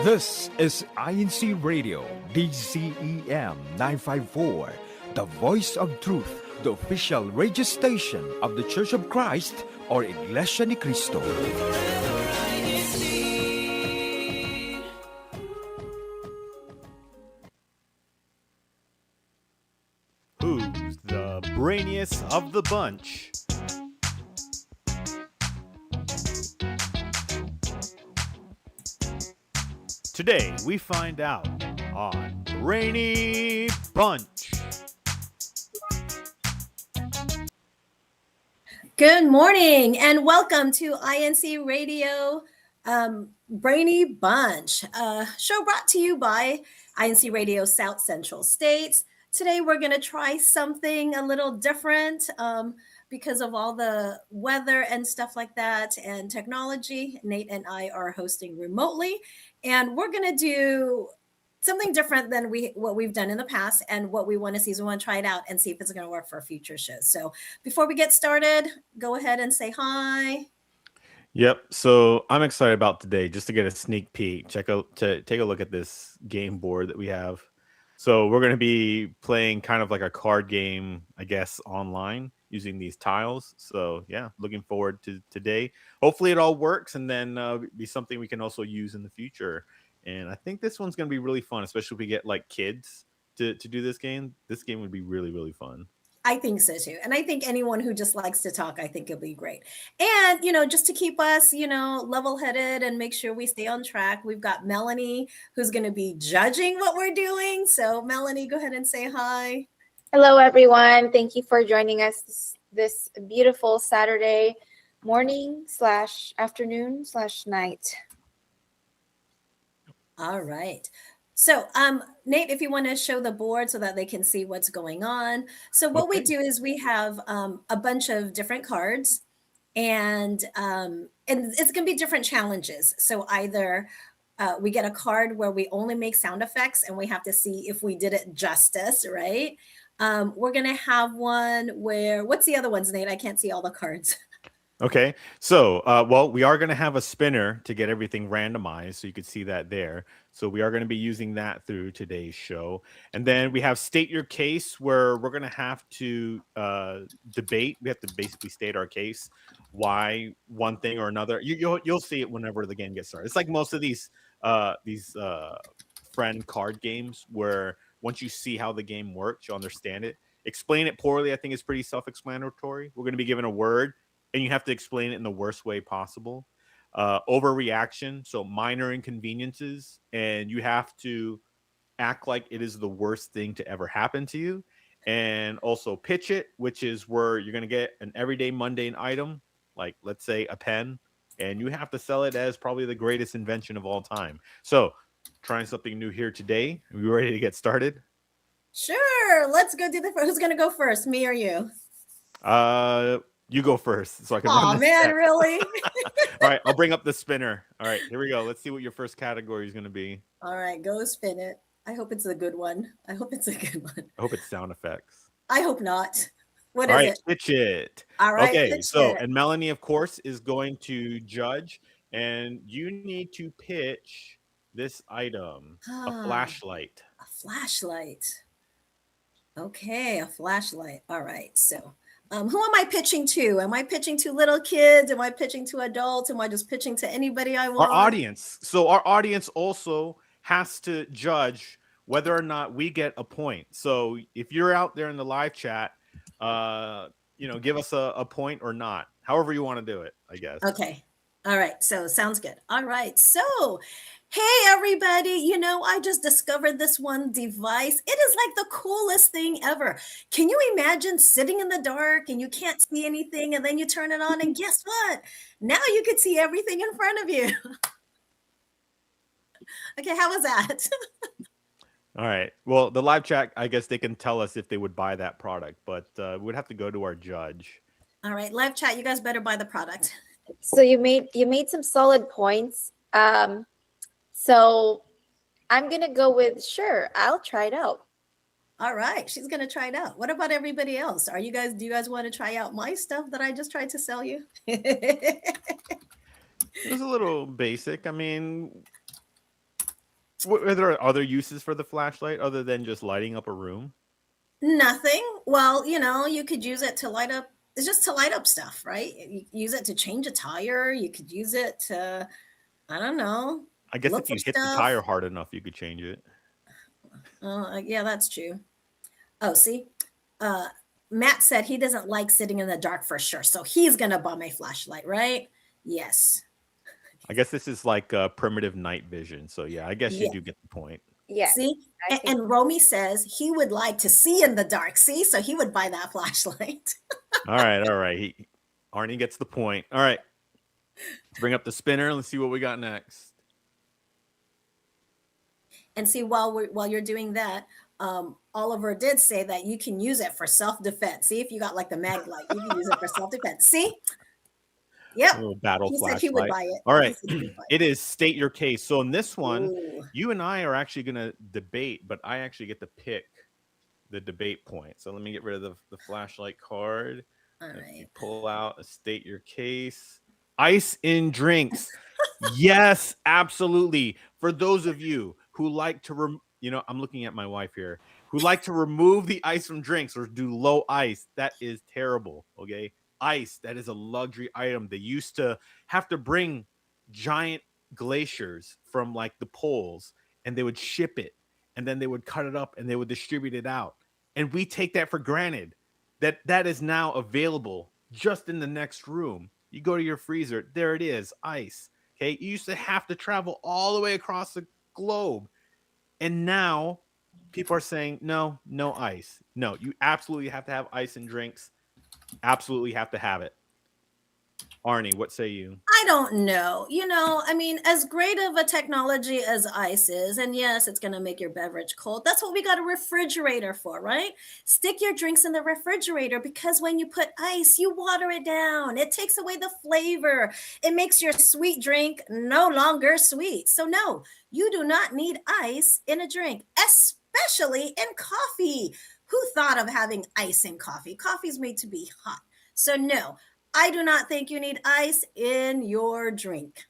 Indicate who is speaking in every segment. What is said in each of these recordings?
Speaker 1: This is INCRadio, DZEM 954, the voice of truth, the official radio station of the Church of Christ or Iglesianicristo.
Speaker 2: Who's the brainiest of the bunch? Today we find out on Brainy Bunch.
Speaker 3: Good morning and welcome to INC Radio Brainy Bunch, show brought to you by INC Radio South Central States. Today we're going to try something a little different because of all the weather and stuff like that and technology. Nate and I are hosting remotely, and we're going to do something different than what we've done in the past, and what we want to see is we want to try it out and see if it's going to work for future shows. So before we get started, go ahead and say hi.
Speaker 2: Yep. So I'm excited about today, just to get a sneak peek. Take a look at this game board that we have. So we're going to be playing kind of like a card game, I guess, online using these tiles. So yeah, looking forward to today. Hopefully it all works, and then be something we can also use in the future. And I think this one's going to be really fun, especially if we get like kids to do this game. This game would be really, really fun.
Speaker 3: I think so too. And I think anyone who just likes to talk, I think it'll be great. And, just to keep us, level-headed and make sure we stay on track, we've got Melanie who's going to be judging what we're doing. So Melanie, go ahead and say hi.
Speaker 4: Hello, everyone. Thank you for joining us this beautiful Saturday morning / afternoon / night.
Speaker 3: All right. So, Nate, if you want to show the board so that they can see what's going on. So what we do is we have a bunch of different cards, and it's going to be different challenges. So either we get a card where we only make sound effects and we have to see if we did it justice, right? We're going to have one where, what's the other ones, Nate? I can't see all the cards.
Speaker 2: Okay, so, well, we are going to have a spinner to get everything randomized, so you could see that there. So we are going to be using that through today's show. And then we have State Your Case, where we're going to have to debate. We have to basically state our case, why one thing or another. You'll see it whenever the game gets started. It's like most of these friend card games, where once you see how the game works, you understand it. Explain it poorly, I think, is pretty self-explanatory. We're going to be given a word, and you have to explain it in the worst way possible. Overreaction, so minor inconveniences, and you have to act like it is the worst thing to ever happen to you. And also pitch it, which is where you're going to get an everyday mundane item, like let's say a pen, and you have to sell it as probably the greatest invention of all time. So trying something new here today. Are we ready to get started?
Speaker 3: Sure. Let's go do who's going to go first, me or you?
Speaker 2: You go first, so I can.
Speaker 3: Oh man, really?
Speaker 2: All right, I'll bring up the spinner. All right, here we go. Let's see what your first category is going to be.
Speaker 3: All right, go spin it. I hope it's a good one. I hope it's sound effects. I hope not. What is it?
Speaker 2: Pitch it.
Speaker 3: All right.
Speaker 2: Okay, so and Melanie, of course, is going to judge, and you need to pitch this item: a flashlight.
Speaker 3: A flashlight. Okay, a flashlight. All right, so. Who am I pitching to? Am I pitching to little kids? Am I pitching to adults? Am I just pitching to anybody I want?
Speaker 2: Our audience. So our audience also has to judge whether or not we get a point. So if you're out there in the live chat, give us a point or not. However you want to do it, I guess.
Speaker 3: Okay. All right. So sounds good. All right. So, hey, everybody, I just discovered this one device. It is like the coolest thing ever. Can you imagine sitting in the dark and you can't see anything, and then you turn it on and guess what? Now you could see everything in front of you. Okay. How was that?
Speaker 2: All right. Well, the live chat, I guess they can tell us if they would buy that product, but we'd have to go to our judge.
Speaker 3: All right. Live chat, you guys better buy the product.
Speaker 4: So you made some solid points. So I'm going to go with, sure, I'll try it out.
Speaker 3: All right. She's going to try it out. What about everybody else? Do you guys want to try out my stuff that I just tried to sell you?
Speaker 2: It was a little basic. I mean, Are there other uses for the flashlight other than just lighting up a room?
Speaker 3: Nothing. Well, you could use it to light up. It's just to light up stuff, right? You use it to change a tire. You could use it to, I don't know,
Speaker 2: I guess
Speaker 3: look
Speaker 2: if
Speaker 3: for
Speaker 2: you hit the
Speaker 3: stuff.
Speaker 2: tire hard enough, you could change it.
Speaker 3: Yeah, that's true. Oh, see, Matt said he doesn't like sitting in the dark for sure, so he's gonna buy my flashlight, right? Yes.
Speaker 2: I guess this is like primitive night vision. So yeah, I guess you
Speaker 3: Yeah.
Speaker 2: do get the point.
Speaker 4: Yes.
Speaker 3: See,
Speaker 4: I think
Speaker 3: and Romy says he would like to see in the dark. See, so he would buy that flashlight.
Speaker 2: All right. Arnie gets the point. All right, let's bring up the spinner. Let's see what we got next.
Speaker 3: And see, while you're doing that, Oliver did say that you can use it for self-defense. See, if you got like the mag light, you can use it for self-defense. See? Yep.
Speaker 2: A little battle
Speaker 3: He
Speaker 2: flashlight.
Speaker 3: said he would buy it.
Speaker 2: All
Speaker 3: He
Speaker 2: right,
Speaker 3: said he would buy
Speaker 2: it is state your case. So in this one,
Speaker 3: Ooh.
Speaker 2: you and I are actually going to debate, but I actually get to pick the debate point. So let me get rid of the flashlight card.
Speaker 3: All
Speaker 2: If
Speaker 3: right.
Speaker 2: you pull out a state your case. Ice in drinks. Yes, absolutely. For those of you who like to, I'm looking at my wife here, who like to remove the ice from drinks or do low ice, that is terrible. Okay. Ice, that is a luxury item. They used to have to bring giant glaciers from like the poles and they would ship it and then they would cut it up and they would distribute it out. And we take that for granted that is now available just in the next room. You go to your freezer, there it is, ice. Okay, you used to have to travel all the way across the globe. And now people are saying, no ice. No, you absolutely have to have ice in drinks. Absolutely have to have it. Arnie, what say you?
Speaker 3: I don't know. I mean, as great of a technology as ice is, and yes, it's going to make your beverage cold. That's what we got a refrigerator for, right? Stick your drinks in the refrigerator because when you put ice, you water it down. It takes away the flavor. It makes your sweet drink no longer sweet. So, no, you do not need ice in a drink, especially in coffee. Who thought of having ice in coffee? Coffee's made to be hot. So, no. I do not think you need ice in your drink.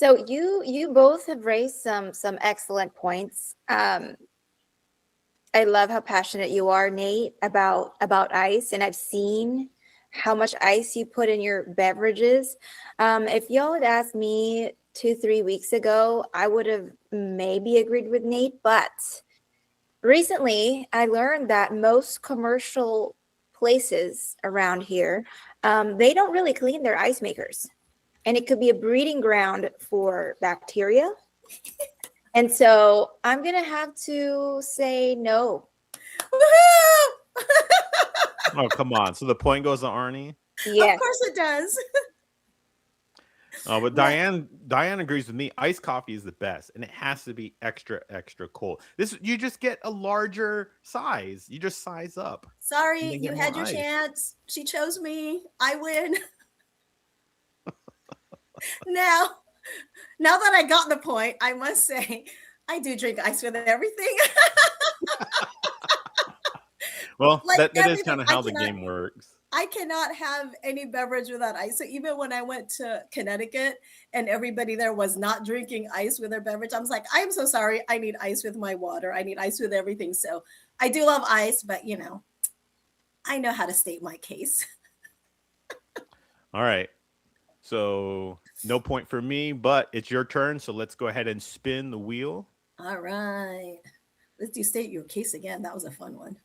Speaker 4: so. You both have raised some excellent points. I love how passionate you are, Nate, about ice, and I've seen how much ice you put in your beverages. If y'all had asked me 2-3 weeks ago, I would have maybe agreed with Nate, but recently I learned that most commercial places around here, they don't really clean their ice makers, and it could be a breeding ground for bacteria. And so I'm gonna have to say no.
Speaker 2: Oh, come on. So the point goes to Arnie.
Speaker 4: Yes.
Speaker 3: Of course it does.
Speaker 2: But Diane agrees with me. Iced coffee is the best, and it has to be extra cold. You just get a larger size. You just size up.
Speaker 3: Sorry,
Speaker 2: And then
Speaker 3: you
Speaker 2: get
Speaker 3: had
Speaker 2: more
Speaker 3: your
Speaker 2: ice.
Speaker 3: chance. She chose me. I win. Now that I got the point, I must say I do drink ice with everything.
Speaker 2: Well,
Speaker 3: Like
Speaker 2: that is
Speaker 3: everything.
Speaker 2: kind of how the game works.
Speaker 3: I cannot have any beverage without ice. So even when I went to Connecticut and everybody there was not drinking ice with their beverage, I was like, I'm so sorry. I need ice with my water. I need ice with everything. So I do love ice, but I know how to state my case.
Speaker 2: All right. So no point for me, but it's your turn. So let's go ahead and spin the wheel.
Speaker 3: All right. Let's do state your case again. That was a fun one.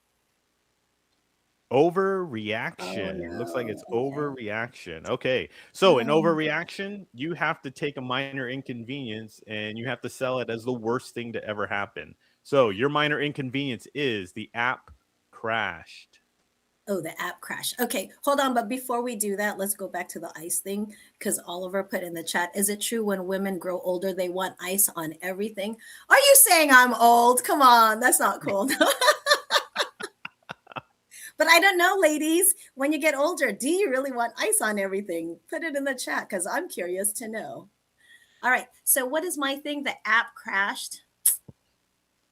Speaker 2: Overreaction.
Speaker 3: Oh, no.
Speaker 2: Looks like it's
Speaker 3: Okay.
Speaker 2: overreaction. Okay. So in overreaction, you have to take a minor inconvenience and you have to sell it as the worst thing to ever happen. So your minor inconvenience is the app crashed.
Speaker 3: Oh, the app crash. Okay, hold on. But before we do that, let's go back to the ice thing because Oliver put in the chat. Is it true when women grow older, they want ice on everything? Are you saying I'm old? Come on, that's not cool. But I don't know, ladies, when you get older, do you really want ice on everything? Put it in the chat because I'm curious to know. All right. So what is my thing? The app crashed.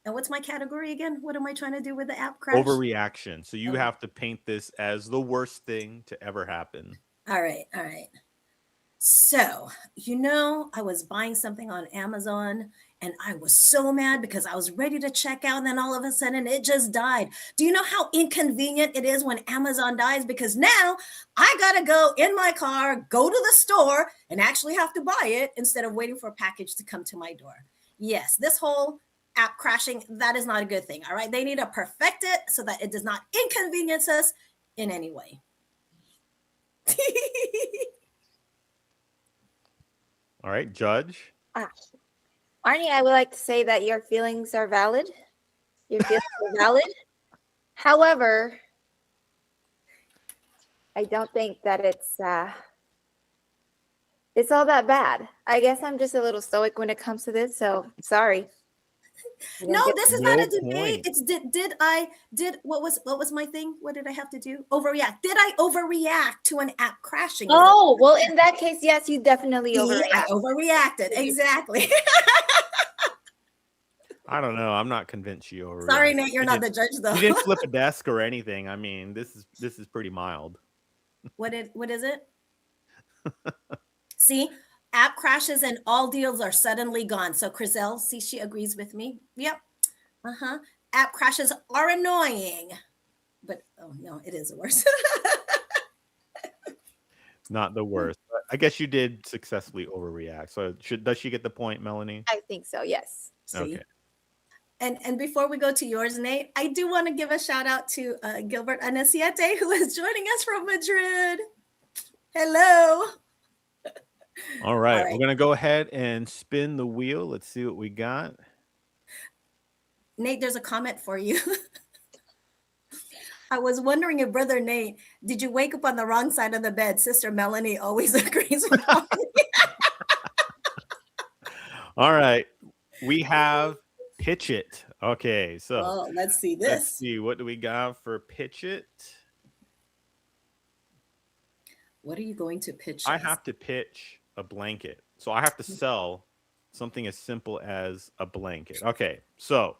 Speaker 3: And what's my category again? What am I trying to do with the app crash?
Speaker 2: Overreaction. So you have to paint this as the worst thing to ever happen.
Speaker 3: All right. So, I was buying something on Amazon And I was so mad because I was ready to check out. And then all of a sudden it just died. Do you know how inconvenient it is when Amazon dies? Because now I got to go in my car, go to the store, and actually have to buy it instead of waiting for a package to come to my door. Yes, this whole app crashing, that is not a good thing. All right. They need to perfect it so that it does not inconvenience us in any way.
Speaker 2: All right, Judge.
Speaker 4: Arnie, I would like to say that your feelings are valid. Your feelings are valid. However, I don't think that it's all that bad. I guess I'm just a little stoic when it comes to this, so sorry.
Speaker 3: No, this is
Speaker 2: No
Speaker 3: not a debate.
Speaker 2: point.
Speaker 3: It's what was my thing? What did I have to do? Overreact. Did I overreact to an app crashing?
Speaker 4: Oh, well, in that case, yes, you definitely
Speaker 3: I
Speaker 4: overreact.
Speaker 3: overreacted. Exactly.
Speaker 2: I don't know. I'm not convinced you overreacted.
Speaker 3: Sorry, Nate, you're not the judge though.
Speaker 2: You didn't flip a desk or anything. I mean, this is pretty mild.
Speaker 3: What is it? See, app crashes and all deals are suddenly gone. So Crizel, see, she agrees with me. Yep. App crashes are annoying, but oh no, it is the worst.
Speaker 2: It's not the worst. But I guess you did successfully overreact. So does she get the point, Melanie?
Speaker 4: I think so, yes.
Speaker 3: See?
Speaker 2: Okay.
Speaker 3: And before we go to yours, Nate, I do want to give a shout out to Gilbert Anasiete, who is joining us from Madrid. Hello.
Speaker 2: All right. We're going to go ahead and spin the wheel. Let's see what we got.
Speaker 3: Nate, there's a comment for you. I was wondering if Brother Nate, did you wake up on the wrong side of the bed? Sister Melanie always agrees with me.
Speaker 2: All right. We have Pitch It. Okay. So
Speaker 3: let's see this.
Speaker 2: Let's see. What do we got for Pitch It?
Speaker 3: What are you going to pitch?
Speaker 2: I have to pitch a blanket. So I have to sell something as simple as a blanket. Okay. So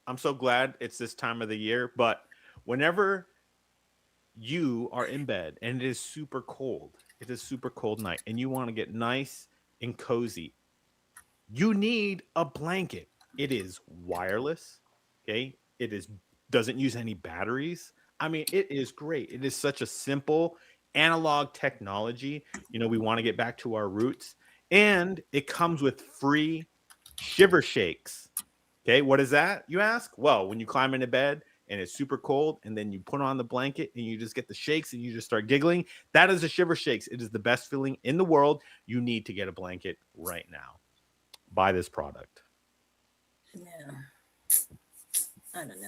Speaker 2: I'm so glad it's this time of the year, but whenever you are in bed and it is super cold night and you want to get nice and cozy, you need a blanket. It is wireless. Okay. Doesn't use any batteries. I mean, it is great. It is such a simple analog technology. You know, we want to get back to our roots, and it comes with free shiver shakes. Okay, what is that, you ask? Well, when you climb into bed and it's super cold and then you put on the blanket and you just get the shakes and you just start giggling, that is a shiver shakes. It is the best feeling in the world. You need to get a blanket right now. Buy this product.
Speaker 3: Yeah. I don't know.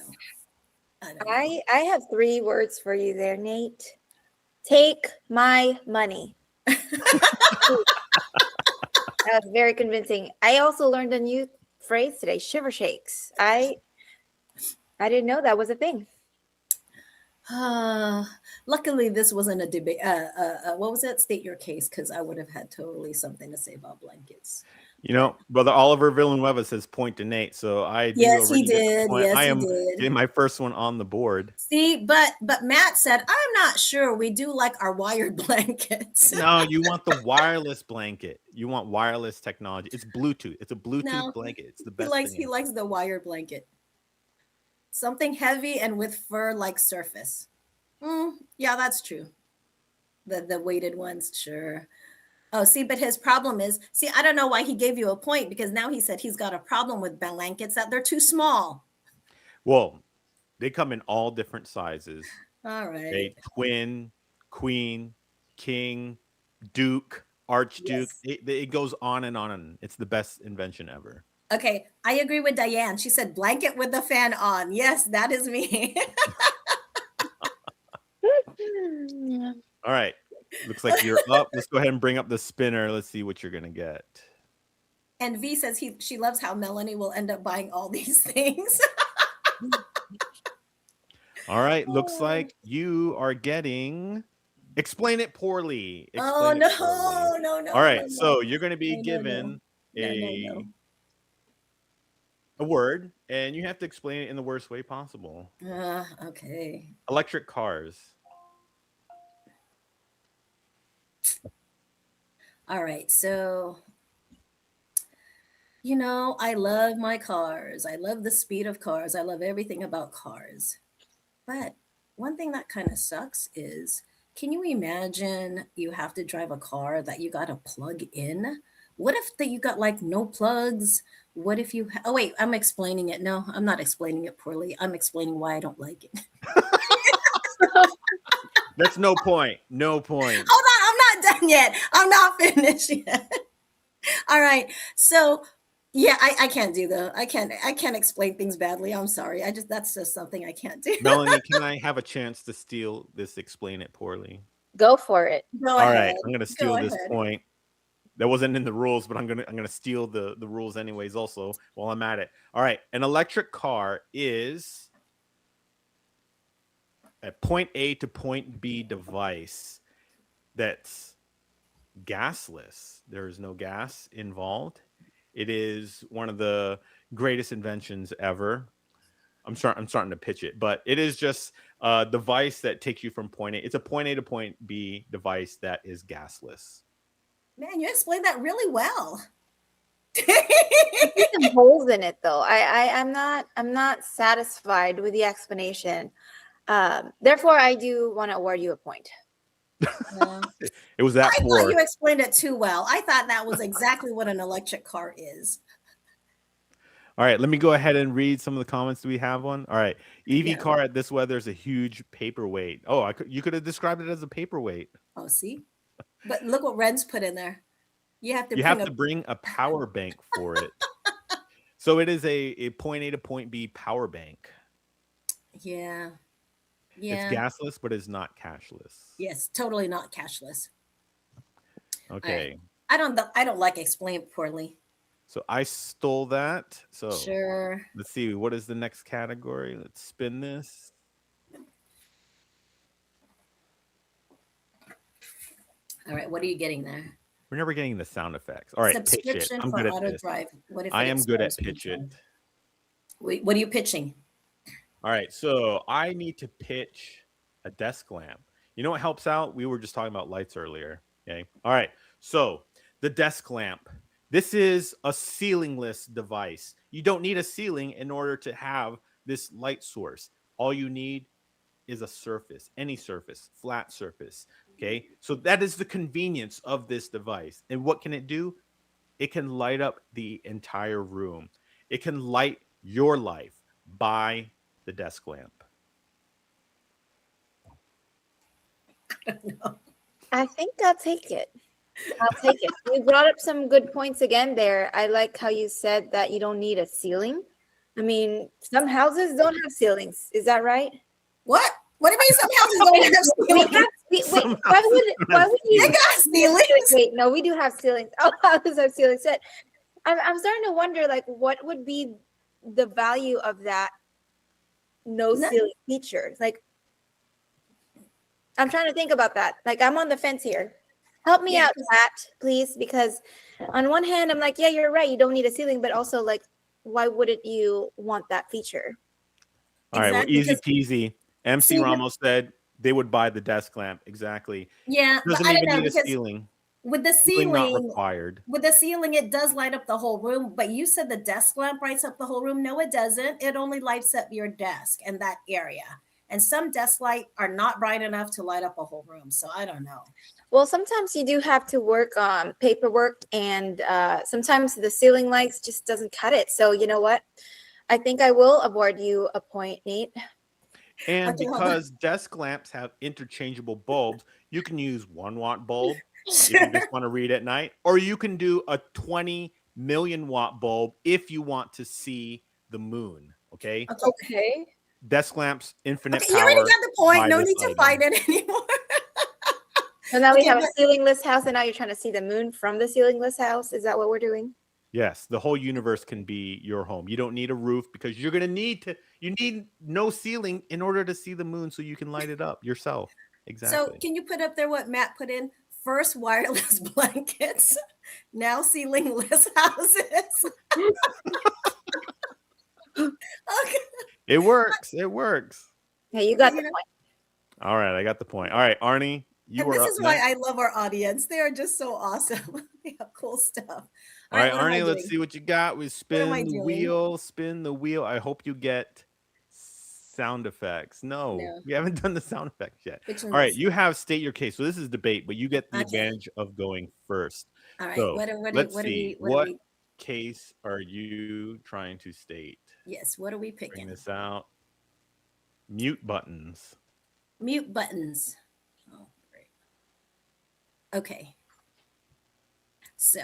Speaker 4: I have 3 words for you there, Nate. Take my money. That was very convincing. I also learned a new phrase today, shiver shakes. I didn't know that was a thing.
Speaker 3: Luckily, this wasn't a debate. What was that? State your case, because I would have had totally something to say about blankets.
Speaker 2: You know, Brother Oliver Villanueva says point to Nate. So I do.
Speaker 3: Yes, he did. Yes,
Speaker 2: I am
Speaker 3: he did.
Speaker 2: getting my first one on the board.
Speaker 3: See, but Matt said, I'm not sure. We do like our wired blankets.
Speaker 2: No, you want the wireless blanket. You want wireless technology. It's Bluetooth. It's a Bluetooth blanket. It's the best.
Speaker 3: He likes the wired blanket. Something heavy and with fur-like surface. Yeah, that's true. The weighted ones, sure. Oh, see, but his problem is, I don't know why he gave you a point, because now he said he's got a problem with blankets, that they're too small.
Speaker 2: Well, they come in all different sizes.
Speaker 3: All right.
Speaker 2: Okay? Twin, queen, king, duke, archduke. Yes. It goes on and on. It's the best invention ever.
Speaker 3: Okay, I agree with Diane. She said blanket with the fan on. Yes, that is me.
Speaker 2: All right. Looks like you're up. Let's go ahead and bring up the spinner. Let's see what you're going to get.
Speaker 3: And V says she loves how Melanie will end up buying all these things.
Speaker 2: All right. Looks like you are getting Explain It Poorly.
Speaker 3: No.
Speaker 2: All right. So you're going to be given a word, and you have to explain it in the worst way possible.
Speaker 3: Okay.
Speaker 2: Electric cars.
Speaker 3: All right. So You know, I love my cars. I love the speed of cars. I love everything about cars. But one thing that kind of sucks is, can you imagine you have to drive a car that you got to plug in? What if that you got like no plugs? What if you oh wait, I'm explaining it. No, I'm not explaining it poorly. I'm explaining why I don't like it.
Speaker 2: That's no point. No point.
Speaker 3: Hold on, I'm not done yet. I'm not finished yet. All right. So yeah, I can't do the I can't explain things badly. I'm sorry. I just that's just something I can't do.
Speaker 2: Melanie, can I have a chance to steal this? Explain it poorly.
Speaker 4: Go for it.
Speaker 3: Go
Speaker 2: All
Speaker 3: ahead.
Speaker 2: right, I'm gonna steal
Speaker 3: Go
Speaker 2: this
Speaker 3: ahead.
Speaker 2: point. That wasn't in the rules, but I'm gonna steal the rules anyways. Also, while I'm at it. All right, an electric car is a point A to point B device that's gasless. There is no gas involved. It is one of the greatest inventions ever. I'm starting to pitch it, but it is just a device that takes you from point A. It's a point A to point B device that is gasless.
Speaker 3: Man, you explained that really well.
Speaker 4: I see some holes in it though. I'm not satisfied with the explanation. Therefore, I do want to award you a point.
Speaker 3: Yeah.
Speaker 2: It was that
Speaker 3: I
Speaker 2: poor.
Speaker 3: thought you explained it too well. I thought that was exactly what an electric car is.
Speaker 2: All right, let me go ahead and read some of the comments we have on. All right, EV
Speaker 3: Yeah.
Speaker 2: car at this weather is a huge paperweight. Oh, you could have described it as a paperweight.
Speaker 3: Oh, see? But look what Ren's put in there. You have to
Speaker 2: bring a power bank for it. So it is a point A to point B power bank.
Speaker 3: Yeah.
Speaker 2: It's gasless, but it's not cashless.
Speaker 3: Yes, totally not cashless.
Speaker 2: Okay.
Speaker 3: I don't like explain poorly.
Speaker 2: So I stole that. So
Speaker 3: Sure.
Speaker 2: let's see. What is the next category? Let's spin this.
Speaker 3: All right. What are you getting there?
Speaker 2: We're never getting the sound effects. All right, pitch it.
Speaker 3: Subscription
Speaker 2: I'm
Speaker 3: for
Speaker 2: good at
Speaker 3: auto
Speaker 2: this.
Speaker 3: drive. What if
Speaker 2: I
Speaker 3: it
Speaker 2: am good at
Speaker 3: expires
Speaker 2: pitch it.
Speaker 3: weekend? Wait, what are you pitching?
Speaker 2: All right, so I need to pitch a desk lamp. You know what helps out? We were just talking about lights earlier. Okay. All right. So the desk lamp. This is a ceilingless device. You don't need a ceiling in order to have this light source. All you need is a surface, any surface, flat surface. Okay. So that is the convenience of this device. And what can it do? It can light up the entire room. It can light your life by the desk lamp.
Speaker 4: I think I'll take it. I'll take it. You brought up some good points again there. I like how you said that you don't need a ceiling. I mean, some houses don't have ceilings. Is that right?
Speaker 3: What? What do you mean some houses don't have ceilings?
Speaker 4: Why would you?
Speaker 3: They got ceilings.
Speaker 4: Wait, no, we do have ceilings. Oh, houses have ceilings. I'm starting to wonder, like, what would be the value of that no ceiling feature? Like, I'm trying to think about that. Like, I'm on the fence here. Help me out, Pat, please, because on one hand, I'm like, yeah, you're right. You don't need a ceiling, but also, like, why wouldn't you want that feature?
Speaker 2: All right, well, easy peasy. MC Ramos said they would buy the desk lamp. Exactly.
Speaker 3: Yeah,
Speaker 2: Doesn't even need a ceiling.
Speaker 3: With the ceiling,
Speaker 2: not required.
Speaker 3: With the ceiling, it does light up the whole room. But you said the desk lamp lights up the whole room. No, it doesn't. It only lights up your desk and that area. And some desk lights are not bright enough to light up a whole room. So I don't know.
Speaker 4: Well, sometimes you do have to work on paperwork, and sometimes the ceiling lights just doesn't cut it. So you know what? I think I will award you a point, Nate.
Speaker 2: And because desk lamps have interchangeable bulbs, you can use 1 watt bulb if you just want to read at night, or you can do a 20 million watt bulb if you want to see the moon. Okay.
Speaker 4: Okay.
Speaker 2: Desk lamps, infinite power.
Speaker 3: You already got the point. No need to fight it anymore.
Speaker 4: So now we have a ceilingless house, and now you're trying to see the moon from the ceilingless house. Is that what we're doing?
Speaker 2: Yes, the whole universe can be your home. You don't need a roof because you need no ceiling in order to see the moon so you can light it up yourself. Exactly.
Speaker 3: So can you put up there what Matt put in? First wireless blankets, now ceilingless houses. Okay.
Speaker 2: It works. It works.
Speaker 4: Yeah, you got the point.
Speaker 2: All right, I got the point. All right, Arnie, you were up
Speaker 3: This is why I love our audience. They are just so awesome. Yeah, cool stuff.
Speaker 2: All right,
Speaker 3: what am I
Speaker 2: Arnie, let's
Speaker 3: doing?
Speaker 2: see what you got. We
Speaker 3: am I
Speaker 2: spin the
Speaker 3: doing?
Speaker 2: wheel, spin the wheel. I hope you get sound effects. No,
Speaker 3: No.
Speaker 2: we haven't done the sound effects yet.
Speaker 3: Which
Speaker 2: All
Speaker 3: one
Speaker 2: right,
Speaker 3: is
Speaker 2: you have state your case. So this is debate, but you get the
Speaker 3: okay?
Speaker 2: advantage of going first.
Speaker 3: All right.
Speaker 2: So let's
Speaker 3: What are
Speaker 2: see.
Speaker 3: we? What are
Speaker 2: What
Speaker 3: we?
Speaker 2: case are you trying to state?
Speaker 3: Yes. What are we
Speaker 2: Bring
Speaker 3: picking?
Speaker 2: this out. Mute buttons.
Speaker 3: Mute buttons. Oh, great. Okay. So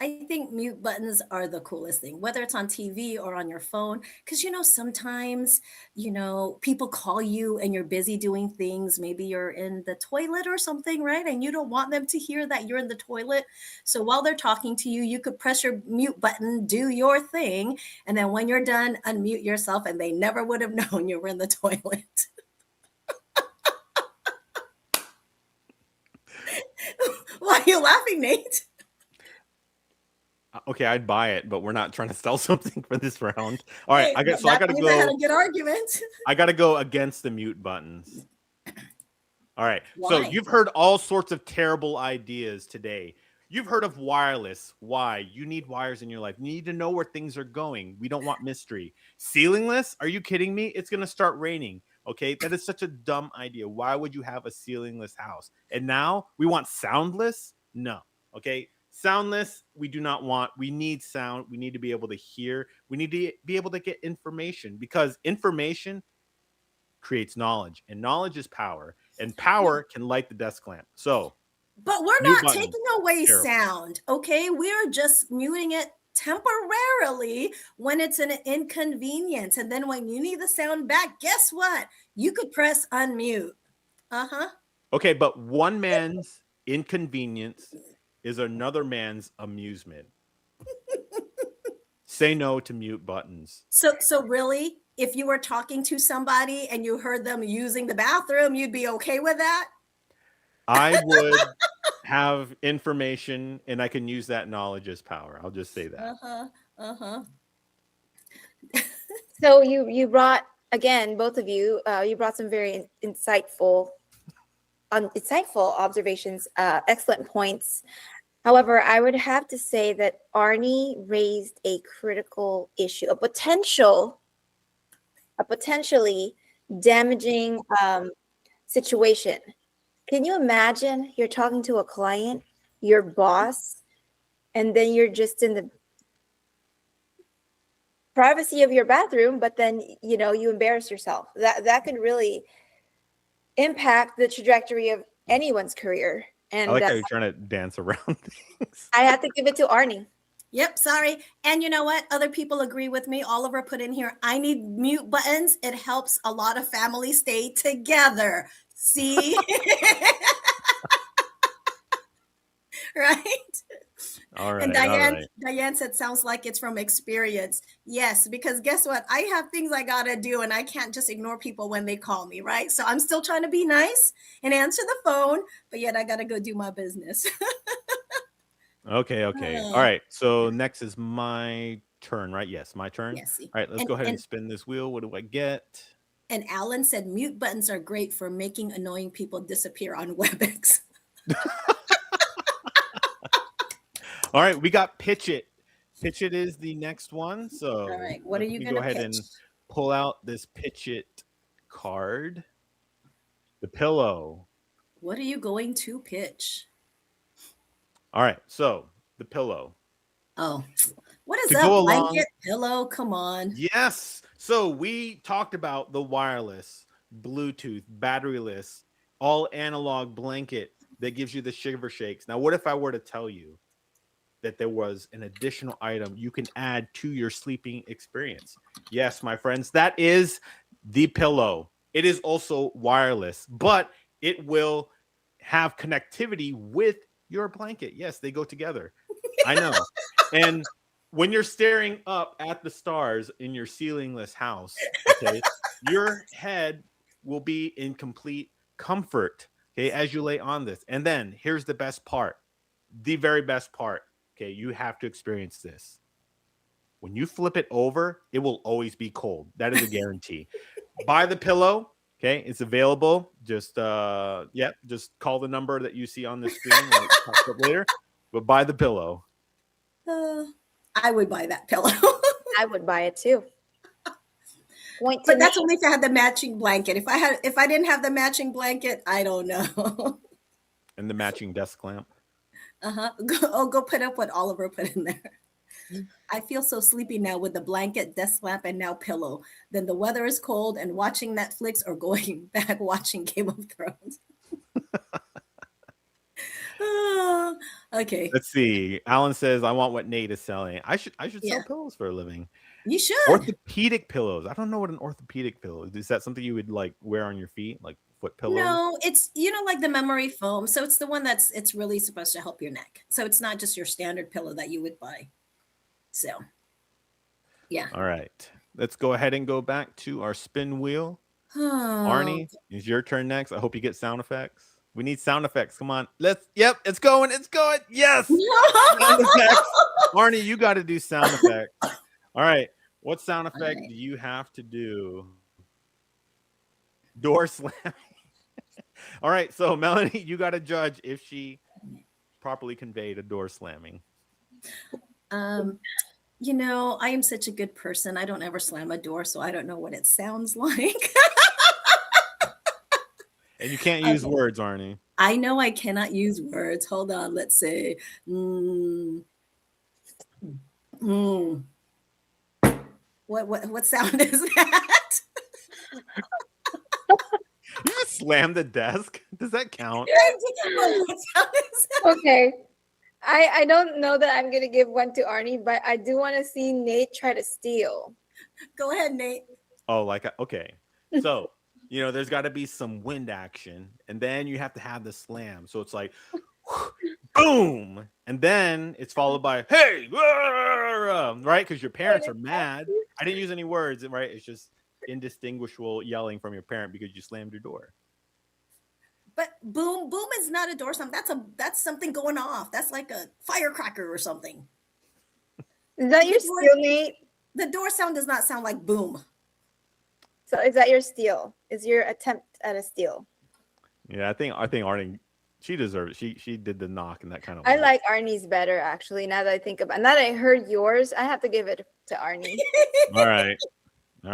Speaker 3: I think mute buttons are the coolest thing, whether it's on TV or on your phone. Because, sometimes, people call you and you're busy doing things. Maybe you're in the toilet or something, right? And you don't want them to hear that you're in the toilet. So while they're talking to you, you could press your mute button, do your thing. And then when you're done, unmute yourself, and they never would have known you were in the toilet. Why are you laughing, Nate?
Speaker 2: Okay, I'd buy it, but we're not trying to sell something for this round. All right,
Speaker 3: Hey,
Speaker 2: I got
Speaker 3: that
Speaker 2: to
Speaker 3: means I had
Speaker 2: go.
Speaker 3: a good argument.
Speaker 2: I got to go against the mute buttons. All right. So
Speaker 3: Why?
Speaker 2: you've heard all sorts of terrible ideas today. You've heard of wireless. Why? You need wires in your life. You need to know where things are going. We don't want mystery. Ceilingless? Are you kidding me? It's going to start raining. Okay. That is such a dumb idea. Why would you have a ceilingless house? And now we want soundless? No. Okay. Soundless, we do not want. We need sound. We need to be able to hear. We need to be able to get information, because information creates knowledge, and knowledge is power, and power can light the desk lamp. So,
Speaker 3: but we're
Speaker 2: mute
Speaker 3: not
Speaker 2: button,
Speaker 3: taking away
Speaker 2: terrible.
Speaker 3: sound, okay? We're just muting it temporarily when it's an inconvenience. And then when you need the sound back, guess what? You could press unmute. Uh-huh.
Speaker 2: Okay, but one man's inconvenience is another man's amusement. Say no to mute buttons.
Speaker 3: So really, if you were talking to somebody and you heard them using the bathroom, you'd be okay with that?
Speaker 2: I would have information, and I can use that knowledge as power. I'll just say that.
Speaker 3: Uh-huh.
Speaker 4: So you brought, again, both of you, you brought some very insightful observations, excellent points. However, I would have to say that Arnie raised a critical issue, a potentially damaging situation. Can you imagine you're talking to a client, your boss, and then you're just in the privacy of your bathroom, but then, you embarrass yourself. That could really impact the trajectory of anyone's career. And
Speaker 2: I like how you're trying to dance around things.
Speaker 4: I have to give it to Arnie.
Speaker 3: Yep, sorry. And you know what? Other people agree with me. Oliver put in here, I need mute buttons. It helps a lot of families stay together. See? Right?
Speaker 2: All right.
Speaker 3: And
Speaker 2: all right.
Speaker 3: Diane said, sounds like it's from experience. Yes, because guess what? I have things I got to do, and I can't just ignore people when they call me, right? So I'm still trying to be nice and answer the phone, but yet I got to go do my business.
Speaker 2: Okay. All right. So next is my turn, right? Yes, my turn.
Speaker 3: Yes.
Speaker 2: All right. Let's go ahead and spin this wheel. What do I get?
Speaker 3: And Alan said, mute buttons are great for making annoying people disappear on WebEx.
Speaker 2: All right, we got Pitch It. Pitch It is the next one. So
Speaker 3: all right, what are you going to
Speaker 2: go ahead and pull out this Pitch It card. The pillow.
Speaker 3: What are you going to pitch?
Speaker 2: All right, so the pillow.
Speaker 3: Oh, what is that? Blanket, pillow? Come on.
Speaker 2: Yes. So we talked about the wireless, Bluetooth, batteryless, all analog blanket that gives you the shiver shakes. Now, what if I were to tell you that there was an additional item you can add to your sleeping experience? Yes, my friends, that is the pillow. It is also wireless, but it will have connectivity with your blanket. Yes, they go together. I know. And when you're staring up at the stars in your ceilingless house, okay, your head will be in complete comfort, okay, as you lay on this. And then here's the best part, the very best part. Okay, you have to experience this. When you flip it over, it will always be cold. That is a guarantee. Buy the pillow. Okay, it's available. Just just call the number that you see on the screen. We'll talk about later. but buy the pillow.
Speaker 3: I would buy that pillow.
Speaker 4: I would buy it too. Point to
Speaker 3: But that's
Speaker 4: Nate.
Speaker 3: only if I had the matching blanket. If I didn't have the matching blanket, I don't know.
Speaker 2: And the matching desk lamp.
Speaker 3: Go put up what Oliver put in there. I feel so sleepy now with the blanket, desk lamp, and now pillow. Then the weather is cold and watching Netflix or going back watching Game of Thrones. Okay.
Speaker 2: Let's see. Alan says, I want what Nate is selling. I should
Speaker 3: Yeah.
Speaker 2: sell pillows for a living.
Speaker 3: You should.
Speaker 2: Orthopedic pillows. I don't know what an orthopedic pillow is. Is that something you would like wear on your feet, like foot pillows?
Speaker 3: No, it's like the memory foam. So it's the one it's really supposed to help your neck. So it's not just your standard pillow that you would buy. So yeah.
Speaker 2: All right. Let's go ahead and go back to our spin wheel. Arnie, it's your turn next. I hope you get sound effects. We need sound effects. Come on. Yep, it's going. It's going. Yes. Sound effects. Arnie, you got to do sound effects. All right. What sound effect do you have to do? Door slamming. All right. So, Melanie, you got to judge if she properly conveyed a door slamming.
Speaker 3: I am such a good person. I don't ever slam a door, so I don't know what it sounds like.
Speaker 2: And you can't use words, Arnie.
Speaker 3: I know I cannot use words. Hold on. Let's say. What sound is that?
Speaker 2: You just slammed the desk. Does that count?
Speaker 3: What sound is that?
Speaker 4: Okay. I don't know that I'm gonna give one to Arnie, but I do want to see Nate try to steal.
Speaker 3: Go ahead, Nate.
Speaker 2: Oh, okay. So, there's got to be some wind action, and then you have to have the slam. So it's like, boom, and then it's followed by, hey, right? Because your parents are mad. I didn't use any words, right? It's just indistinguishable yelling from your parent because you slammed your door.
Speaker 3: But boom is not a door sound. That's something going off. That's like a firecracker or something.
Speaker 4: Is that your steal, Nate?
Speaker 3: The door sound does not sound like boom.
Speaker 4: So is that your steal? Is your attempt at a steal?
Speaker 2: Yeah, I think Arnie, she deserves it. She did the knock and that kind of.
Speaker 4: I like Arnie's better, actually. Now that I think about, now that I heard yours, I have to give it to Arnie.
Speaker 2: All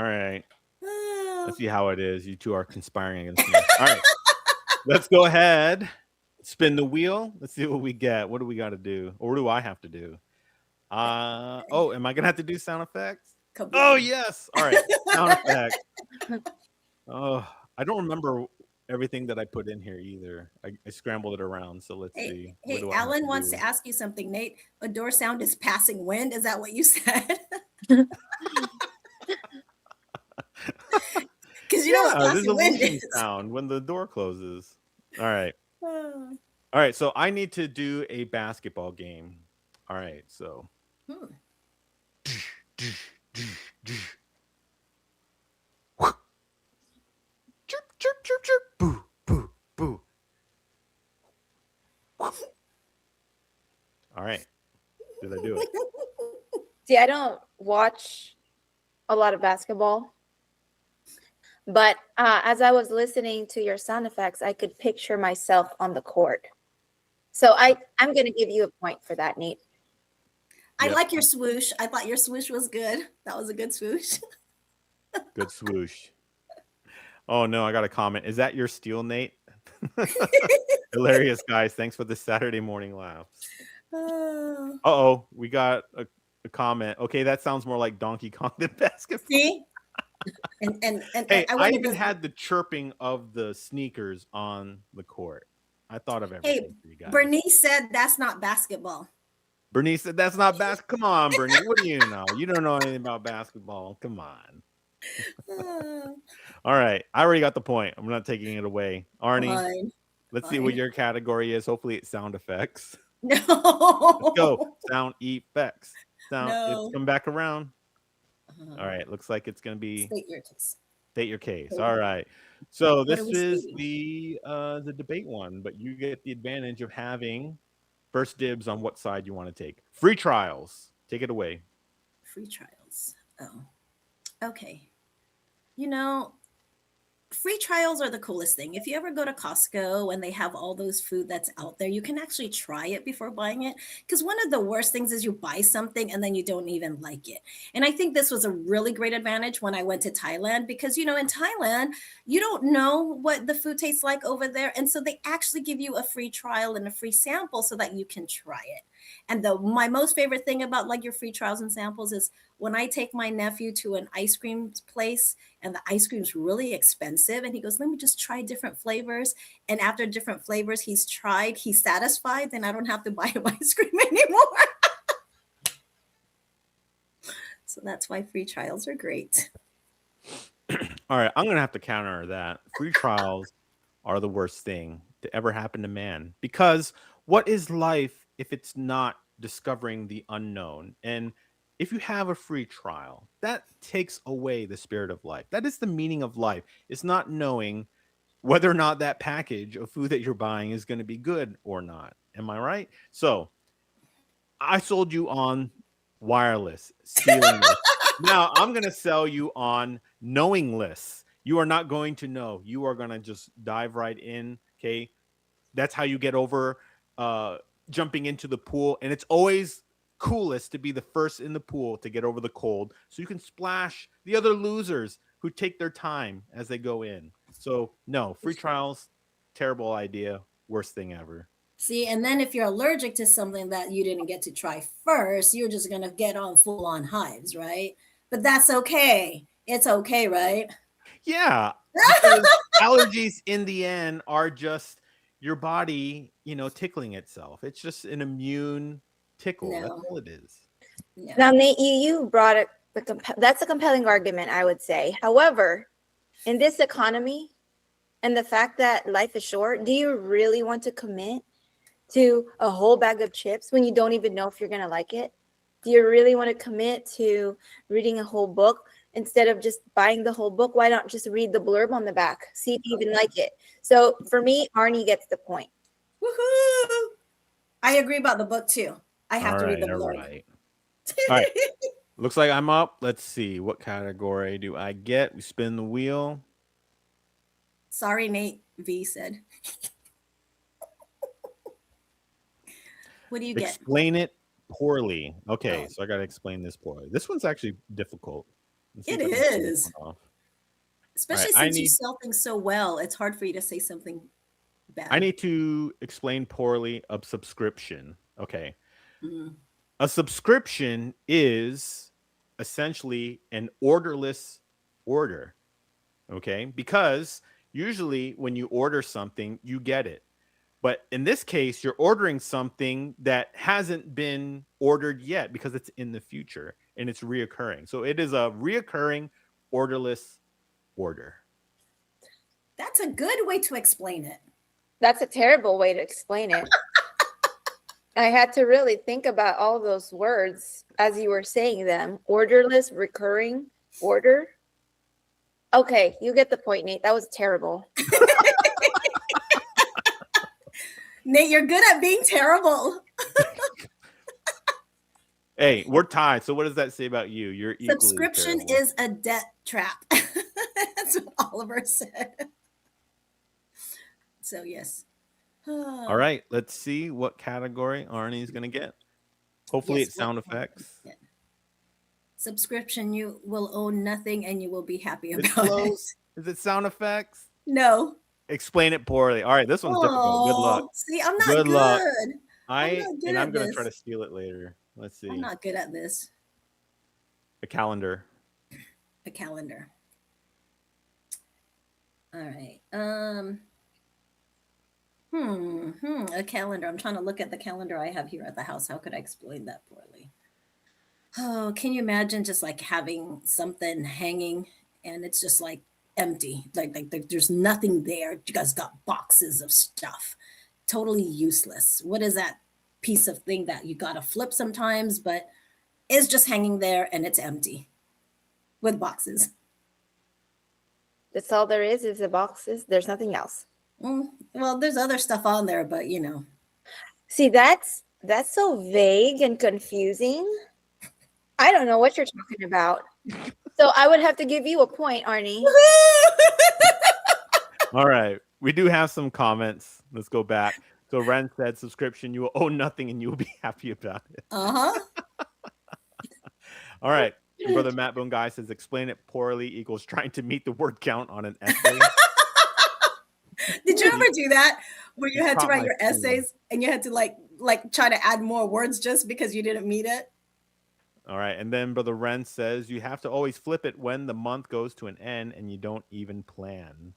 Speaker 2: right. Let's see how it is. You two are conspiring against me. All right. Let's go ahead. Spin the wheel. Let's see what we get. What do we got to do? Or what do I have to do? Am I gonna have to do sound effects? Oh yes. All right. Sound effects. Oh, I don't remember everything that I put in here either. I scrambled it around. So let's see.
Speaker 3: Hey, Alan wants to ask you something, Nate. A door sound is passing wind. Is that what you said? Because what
Speaker 2: there's a
Speaker 3: passing wind
Speaker 2: leaving
Speaker 3: is.
Speaker 2: sound when the door closes. All right. All right. So I need to do a basketball game. All right. So. Chirp, chirp, chirp, chirp. Boo, boo, boo. All right. Did I do it?
Speaker 4: See, I don't watch a lot of basketball, but as I was listening to your sound effects, I could picture myself on the court. So I'm going to give you a point for that, Nate.
Speaker 3: I like your swoosh. I thought your swoosh was good. That was a good swoosh.
Speaker 2: Good swoosh. Oh no, I got a comment. Is that your steal, Nate? Hilarious, guys. Thanks for the Saturday morning laughs. Uh-oh, we got a comment. Okay, that sounds more like Donkey Kong than basketball.
Speaker 3: See? And
Speaker 2: hey, I even had the chirping of the sneakers on the court. I thought of everything for you guys.
Speaker 3: Bernice said that's not basketball.
Speaker 2: Bernice said that's not basketball. Come on, Bernice. What do you know? You don't know anything about basketball. Come on. All right. I already got the point. I'm not taking it away. Arnie, let's see what your category is. Hopefully it's sound effects.
Speaker 3: No.
Speaker 2: Let's go. Sound effects. Sound.
Speaker 3: No.
Speaker 2: It's come back around. All right. Looks like it's going to be.
Speaker 3: State your case.
Speaker 2: State your case. All right. So this is the debate one, but you get the advantage of having first dibs on what side you want to take. Free trials. Take it away.
Speaker 3: Free trials. Oh, okay. free trials are the coolest thing. If you ever go to Costco and they have all those food that's out there, you can actually try it before buying it. Because one of the worst things is you buy something and then you don't even like it. And I think this was a really great advantage when I went to Thailand because, you know, in Thailand, you don't know what the food tastes like over there. And so they actually give you a free trial and a free sample so that you can try it. And my most favorite thing about like your free trials and samples is when I take my nephew to an ice cream place and the ice cream's really expensive and he goes, let me just try different flavors. And after different flavors he's tried, he's satisfied, then I don't have to buy him ice cream anymore. So that's why free trials are great.
Speaker 2: All right, I'm going to have to counter that. Free trials are the worst thing to ever happen to man because what is life if it's not discovering the unknown? And if you have a free trial, that takes away the spirit of life. That is the meaning of life. It's not knowing whether or not that package of food that you're buying is going to be good or not. Am I right? So I sold you on wireless, stealingless. Now I'm going to sell you on knowingless. You are not going to know. You are going to just dive right in. Okay. That's how you get over jumping into the pool. And it's always coolest to be the first in the pool to get over the cold so you can splash the other losers who take their time as they go in. So no, free trials, terrible idea, worst thing ever.
Speaker 3: See, and then if you're allergic to something that you didn't get to try first, you're just going to get on full on hives, right? But that's okay. It's okay, right?
Speaker 2: Yeah, because allergies in the end are just your body, you know, tickling itself. It's just an immune tickle.
Speaker 3: No.
Speaker 2: That's all it is.
Speaker 3: No.
Speaker 4: Now, Nate, you brought it. That's a compelling argument, I would say. However, in this economy and the fact that life is short, do you really want to commit to a whole bag of chips when you don't even know if you're going to like it? Do you really want to commit to reading a whole book instead of just buying the whole book? Why not just read the blurb on the back? See if you even like it. So for me, Arnie gets the point.
Speaker 3: Woohoo! I agree about the book too. I have to read the blurb.
Speaker 2: All right. Looks like I'm up. Let's see. What category do I get? We spin the wheel.
Speaker 3: Sorry, Nate V said. What do you get?
Speaker 2: Explain it poorly. Okay, so I got to explain this poorly. This one's actually difficult.
Speaker 3: It is. Especially
Speaker 2: right,
Speaker 3: since you sell things so well, it's hard for you to say something bad.
Speaker 2: I need to explain poorly a subscription. Okay.
Speaker 3: Mm.
Speaker 2: A subscription is essentially an orderless order. Okay. Because usually when you order something, you get it. But in this case, you're ordering something that hasn't been ordered yet because it's in the future and it's reoccurring. So it is a reoccurring orderless order.
Speaker 3: That's a good way to explain it.
Speaker 4: That's a terrible way to explain it. I had to really think about all those words as you were saying them. Orderless, recurring, order. Okay, you get the point, Nate. That was terrible.
Speaker 3: Nate, you're good at being terrible.
Speaker 2: Hey, we're tied. So what does that say about you? You're equally
Speaker 3: Subscription
Speaker 2: terrible.
Speaker 3: is a debt trap. That's what Oliver said. So yes.
Speaker 2: All right, let's see what category Arnie's going to get. Hopefully it's sound effects.
Speaker 3: Yeah. Subscription, you will own nothing and you will be happy about it.
Speaker 2: Is it sound effects?
Speaker 3: No.
Speaker 2: Explain it poorly. All right, this one's difficult. Good luck.
Speaker 3: See, I'm not
Speaker 2: Good
Speaker 3: good.
Speaker 2: luck.
Speaker 3: I'm
Speaker 2: going to try to steal it later. Let's see.
Speaker 3: I'm not good at this.
Speaker 2: A calendar.
Speaker 3: A calendar. All right. A calendar. I'm trying to look at the calendar I have here at the house. How could I explain that poorly? Oh, can you imagine just like having something hanging and it's just like empty, like there's nothing there. You guys got boxes of stuff, totally useless. What is that piece of thing that you gotta flip sometimes, but it's just hanging there and it's empty with boxes?
Speaker 4: That's all there is the boxes. There's nothing else.
Speaker 3: Well, there's other stuff on there, but you know.
Speaker 4: See, that's so vague and confusing. I don't know what you're talking about. So I would have to give you a point, Arnie.
Speaker 2: All right. We do have some comments. Let's go back. So Ren said subscription, you will owe nothing and you will be happy about it.
Speaker 3: Uh-huh.
Speaker 2: All right. And Brother Matt Boone Guy says explain it poorly equals trying to meet the word count on an essay.
Speaker 3: Did you ever do that where you
Speaker 2: he
Speaker 3: had to
Speaker 2: caught
Speaker 3: write
Speaker 2: my
Speaker 3: your
Speaker 2: feeling.
Speaker 3: essays and you had to like try to add more words just because you didn't meet it?
Speaker 2: All right. And then Brother Ren says you have to always flip it when the month goes to an end and you don't even plan.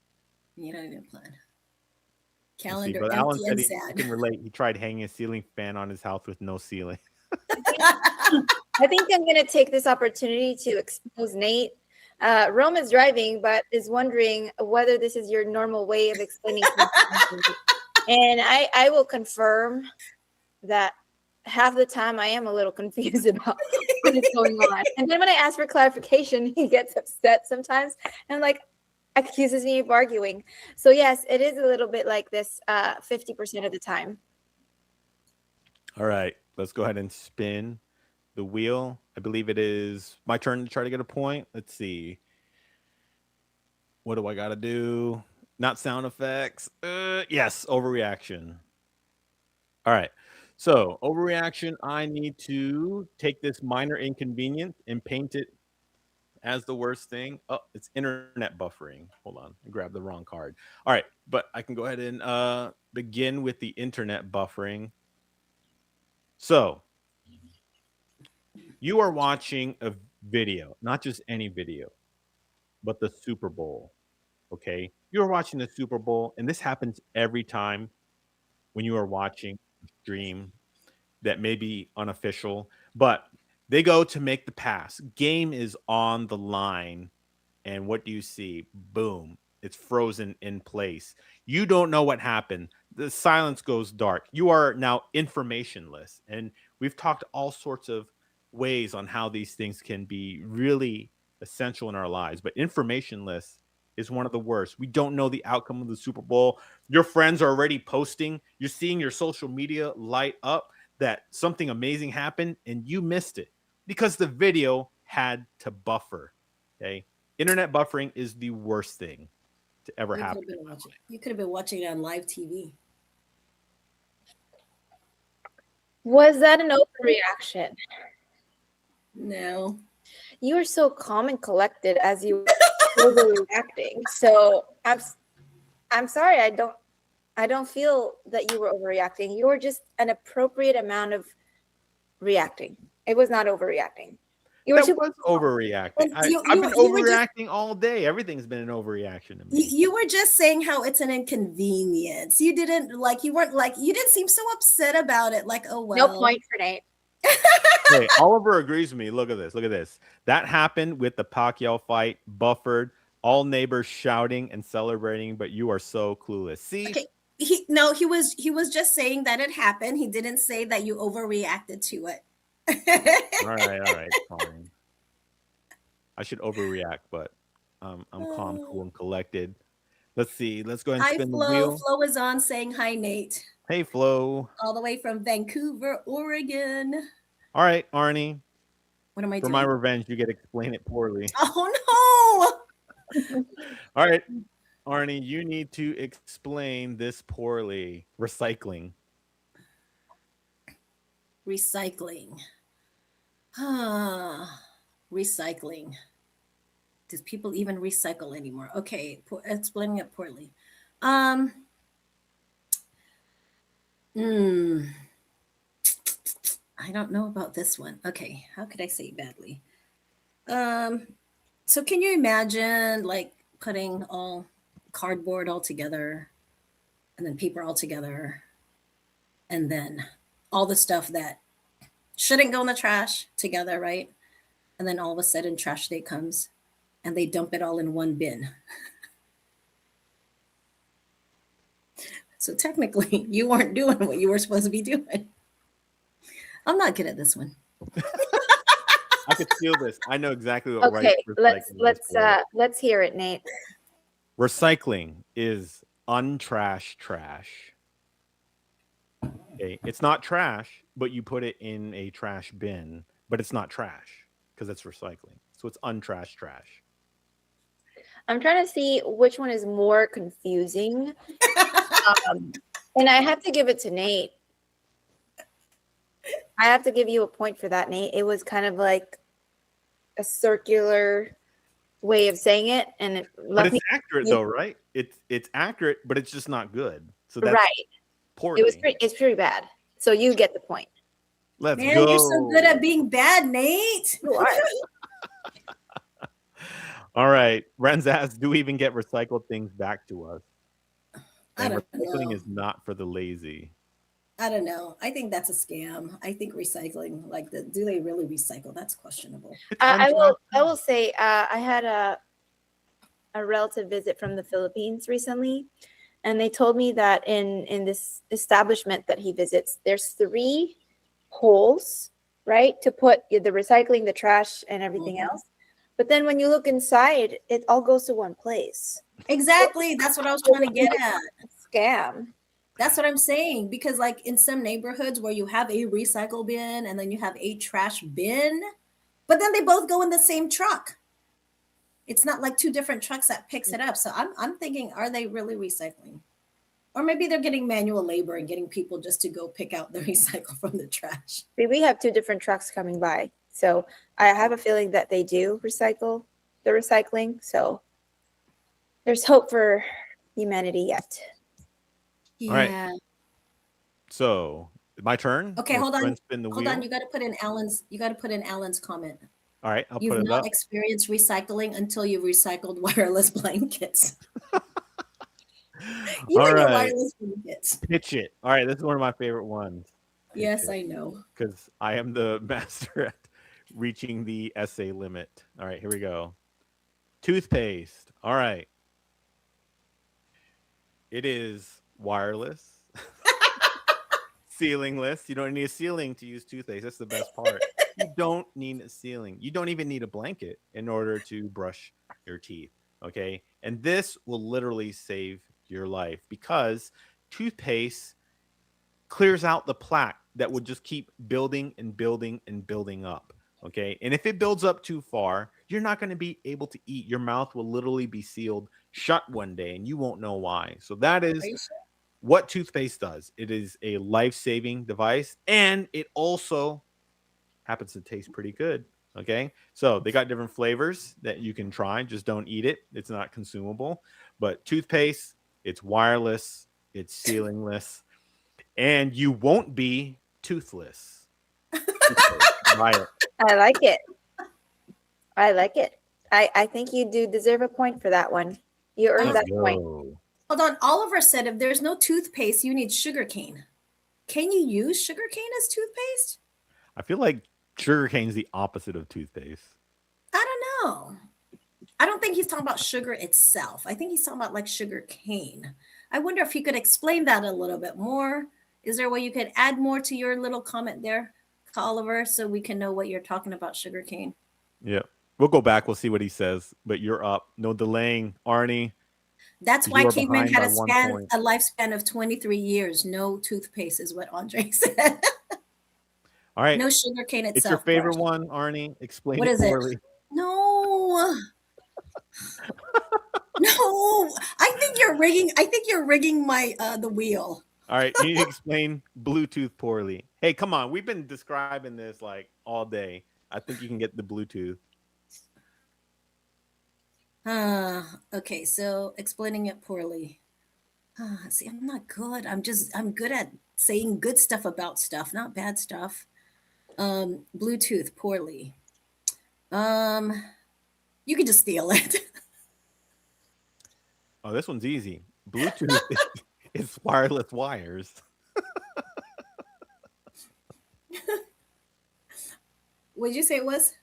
Speaker 3: You don't even plan.
Speaker 2: Let's see.
Speaker 3: Calendar
Speaker 2: Brother Alan
Speaker 3: empty
Speaker 2: said
Speaker 3: and
Speaker 2: he
Speaker 3: sad.
Speaker 2: can relate. He tried hanging a ceiling fan on his house with no ceiling.
Speaker 4: I think I'm going to take this opportunity to expose Nate. Rome is driving, but is wondering whether this is your normal way of explaining things. And I will confirm that half the time I am a little confused about what is going on. And then when I ask for clarification, he gets upset sometimes and like accuses me of arguing. So yes, it is a little bit like this 50% of the time.
Speaker 2: All right. Let's go ahead and spin the wheel. I believe it is my turn to try to get a point. Let's see. What do I got to do? Not sound effects. Yes, overreaction. All right. So, overreaction, I need to take this minor inconvenience and paint it as the worst thing. Oh, it's internet buffering. Hold on. I grabbed the wrong card. All right. But I can go ahead and begin with the internet buffering. So, you are watching a video, not just any video, but the Super Bowl. Okay. You're watching the Super Bowl, and this happens every time when you are watching a stream that may be unofficial, but they go to make the pass. Game is on the line. And what do you see? Boom. It's frozen in place. You don't know what happened. The silence goes dark. You are now informationless. And we've talked all sorts of ways on how these things can be really essential in our lives. But informationless is one of the worst. We don't know the outcome of the Super Bowl. Your friends are already posting. You're seeing your social media light up that something amazing happened and you missed it because the video had to buffer. Okay. Internet buffering is the worst thing to ever happen.
Speaker 3: You could have been watching it on live TV.
Speaker 4: Was that an overreaction?
Speaker 3: No.
Speaker 4: You were so calm and collected as you were overreacting. So I'm sorry. I don't feel that you were overreacting. You were just an appropriate amount of reacting. It was not overreacting.
Speaker 2: Was overreacting. I've been overreacting all day. Everything's been an overreaction to me.
Speaker 3: You were just saying how it's an inconvenience. You didn't you didn't seem so upset about it. Like, oh well.
Speaker 4: No point for Nate.
Speaker 2: Hey, Oliver agrees with me. Look at this. Look at this. That happened with the Pacquiao fight. Buffered. All neighbors shouting and celebrating, but you are so clueless. See.
Speaker 3: Okay. He was just saying that it happened. He didn't say that you overreacted to it.
Speaker 2: All right, fine. I should overreact, but I'm calm, cool, and collected. Let's see. Let's go ahead and spin the wheel.
Speaker 3: Flo is on saying hi, Nate.
Speaker 2: Hey, Flo.
Speaker 3: All the way from Vancouver, Oregon.
Speaker 2: All right, Arnie.
Speaker 3: What am I doing?
Speaker 2: For my revenge, you get to explain it poorly.
Speaker 3: Oh
Speaker 2: no! All right, Arnie, you need to explain this poorly. Recycling.
Speaker 3: Recycling. Does people even recycle anymore? Okay, explaining it poorly. I don't know about this one. Okay, how could I say it badly? So can you imagine like putting all cardboard all together and then paper all together and then all the stuff that shouldn't go in the trash together, right? And then all of a sudden trash day comes and they dump it all in one bin. So technically you weren't doing what you were supposed to be doing. I'm not good at this one.
Speaker 2: I could feel this. I know exactly what
Speaker 4: right. Okay, let's hear it, Nate.
Speaker 2: Recycling is untrash trash. Okay, it's not trash, but you put it in a trash bin, but it's not trash because it's recycling. So it's untrash trash.
Speaker 4: I'm trying to see which one is more confusing. And I have to give it to Nate. I have to give you a point for that, Nate. It was kind of like a circular way of saying it, and it
Speaker 2: But
Speaker 4: left
Speaker 2: it's
Speaker 4: me
Speaker 2: accurate though, right? It's accurate, but it's just not good. So that's
Speaker 4: right.
Speaker 2: poorly.
Speaker 4: It's pretty bad. So you get the point.
Speaker 2: Let's
Speaker 3: Man,
Speaker 2: go.
Speaker 3: you're so good at being bad, Nate.
Speaker 4: You are.
Speaker 2: All right. Renz asks, do we even get recycled things back to us?
Speaker 3: I
Speaker 2: And
Speaker 3: don't
Speaker 2: recycling
Speaker 3: know.
Speaker 2: is not for the lazy.
Speaker 3: I don't know. I think that's a scam. I think recycling, do they really recycle? That's questionable.
Speaker 4: I will say I had a relative visit from the Philippines recently, and they told me that in this establishment that he visits, there's 3 holes, right, to put the recycling, the trash, and everything else. But then when you look inside, it all goes to one place.
Speaker 3: Exactly. That's what I was trying to get at.
Speaker 4: Scam.
Speaker 3: That's what I'm saying. Because like in some neighborhoods where you have a recycle bin and then you have a trash bin, but then they both go in the same truck. It's not like 2 different trucks that picks it up. So I'm thinking, are they really recycling? Or maybe they're getting manual labor and getting people just to go pick out the recycle from the trash.
Speaker 4: We have 2 different trucks coming by. So I have a feeling that they do recycle the recycling. So there's hope for humanity yet.
Speaker 3: Yeah.
Speaker 2: All right. So my turn.
Speaker 3: Okay, hold on.
Speaker 2: Spin the
Speaker 3: Hold
Speaker 2: wheel.
Speaker 3: on. You got to put in Alan's comment.
Speaker 2: All right, I'll
Speaker 3: You've
Speaker 2: put it
Speaker 3: not
Speaker 2: up.
Speaker 3: experienced recycling until you've recycled wireless blankets. You
Speaker 2: All
Speaker 3: and your
Speaker 2: right.
Speaker 3: wireless blankets.
Speaker 2: Pitch it. All right, this is one of my favorite ones.
Speaker 3: Yes, I know.
Speaker 2: Because I am the master at reaching the essay limit. All right, here we go. Toothpaste. All right. It is wireless, ceilingless. You don't need a ceiling to use toothpaste. That's the best part. You don't need a ceiling. You don't even need a blanket in order to brush your teeth. Okay. And this will literally save your life because toothpaste clears out the plaque that would just keep building and building and building up. Okay. And if it builds up too far, you're not going to be able to eat. Your mouth will literally be sealed shut one day and you won't know why. So that is what toothpaste does. It is a life-saving device and it also happens to taste pretty good. Okay. So they got different flavors that you can try. Just don't eat it. It's not consumable. But toothpaste, it's wireless, it's ceilingless, and you won't be toothless. Buy it.
Speaker 4: I like it. I like it. I think you do deserve a point for that one. You earned that point.
Speaker 3: Hold on. Oliver said if there's no toothpaste, you need sugarcane. Can you use sugarcane as toothpaste?
Speaker 2: I feel like sugarcane is the opposite of toothpaste.
Speaker 3: I don't know. I don't think he's talking about sugar itself. I think he's talking about like sugar cane. I wonder if he could explain that a little bit more. Is there a way you could add more to your little comment there, Oliver, so we can know what you're talking about sugar cane?
Speaker 2: Yeah. We'll go back. We'll see what he says. But you're up. No delaying. Arnie.
Speaker 3: That's why cavemen had a lifespan of 23 years. No toothpaste is what Andre said.
Speaker 2: All right.
Speaker 3: No sugar cane itself.
Speaker 2: It's your favorite one, Arnie. Explain
Speaker 3: what
Speaker 2: it
Speaker 3: is
Speaker 2: poorly.
Speaker 3: It? No. No. I think you're rigging my the wheel.
Speaker 2: All right. You need to explain Bluetooth poorly. Hey, come on. We've been describing this like all day. I think you can get the Bluetooth.
Speaker 3: Okay, so explaining it poorly. See, I'm not good. I'm good at saying good stuff about stuff, not bad stuff. Bluetooth poorly. You can just steal it.
Speaker 2: Oh, this one's easy. Bluetooth is wireless wires.
Speaker 3: What did you say it was?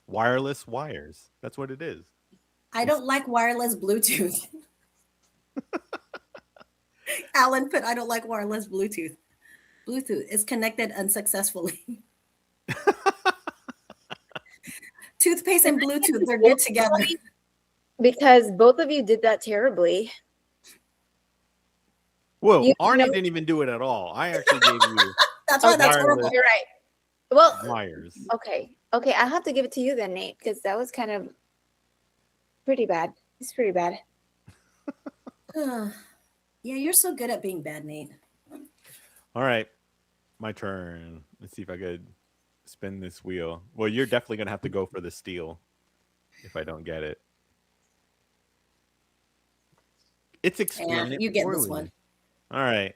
Speaker 2: Wireless wires. That's what it is.
Speaker 3: I don't like wireless Bluetooth. Alan put, I don't like wireless Bluetooth. Bluetooth is connected unsuccessfully. Toothpaste and Bluetooth, they're good together.
Speaker 4: Because both of you did that terribly.
Speaker 2: Whoa, Arnie didn't even do it at all. I actually gave you.
Speaker 3: That's why that's horrible.
Speaker 4: You're right. Well,
Speaker 2: wires.
Speaker 4: Okay, I have to give it to you then, Nate, because that was kind of pretty bad. It's pretty bad.
Speaker 3: Yeah, you're so good at being bad, Nate.
Speaker 2: All right, my turn. Let's see if I could spin this wheel. Well, you're definitely gonna have to go for the steal if I don't get it. It's explain it
Speaker 3: You get this
Speaker 2: poorly.
Speaker 3: one.
Speaker 2: All right.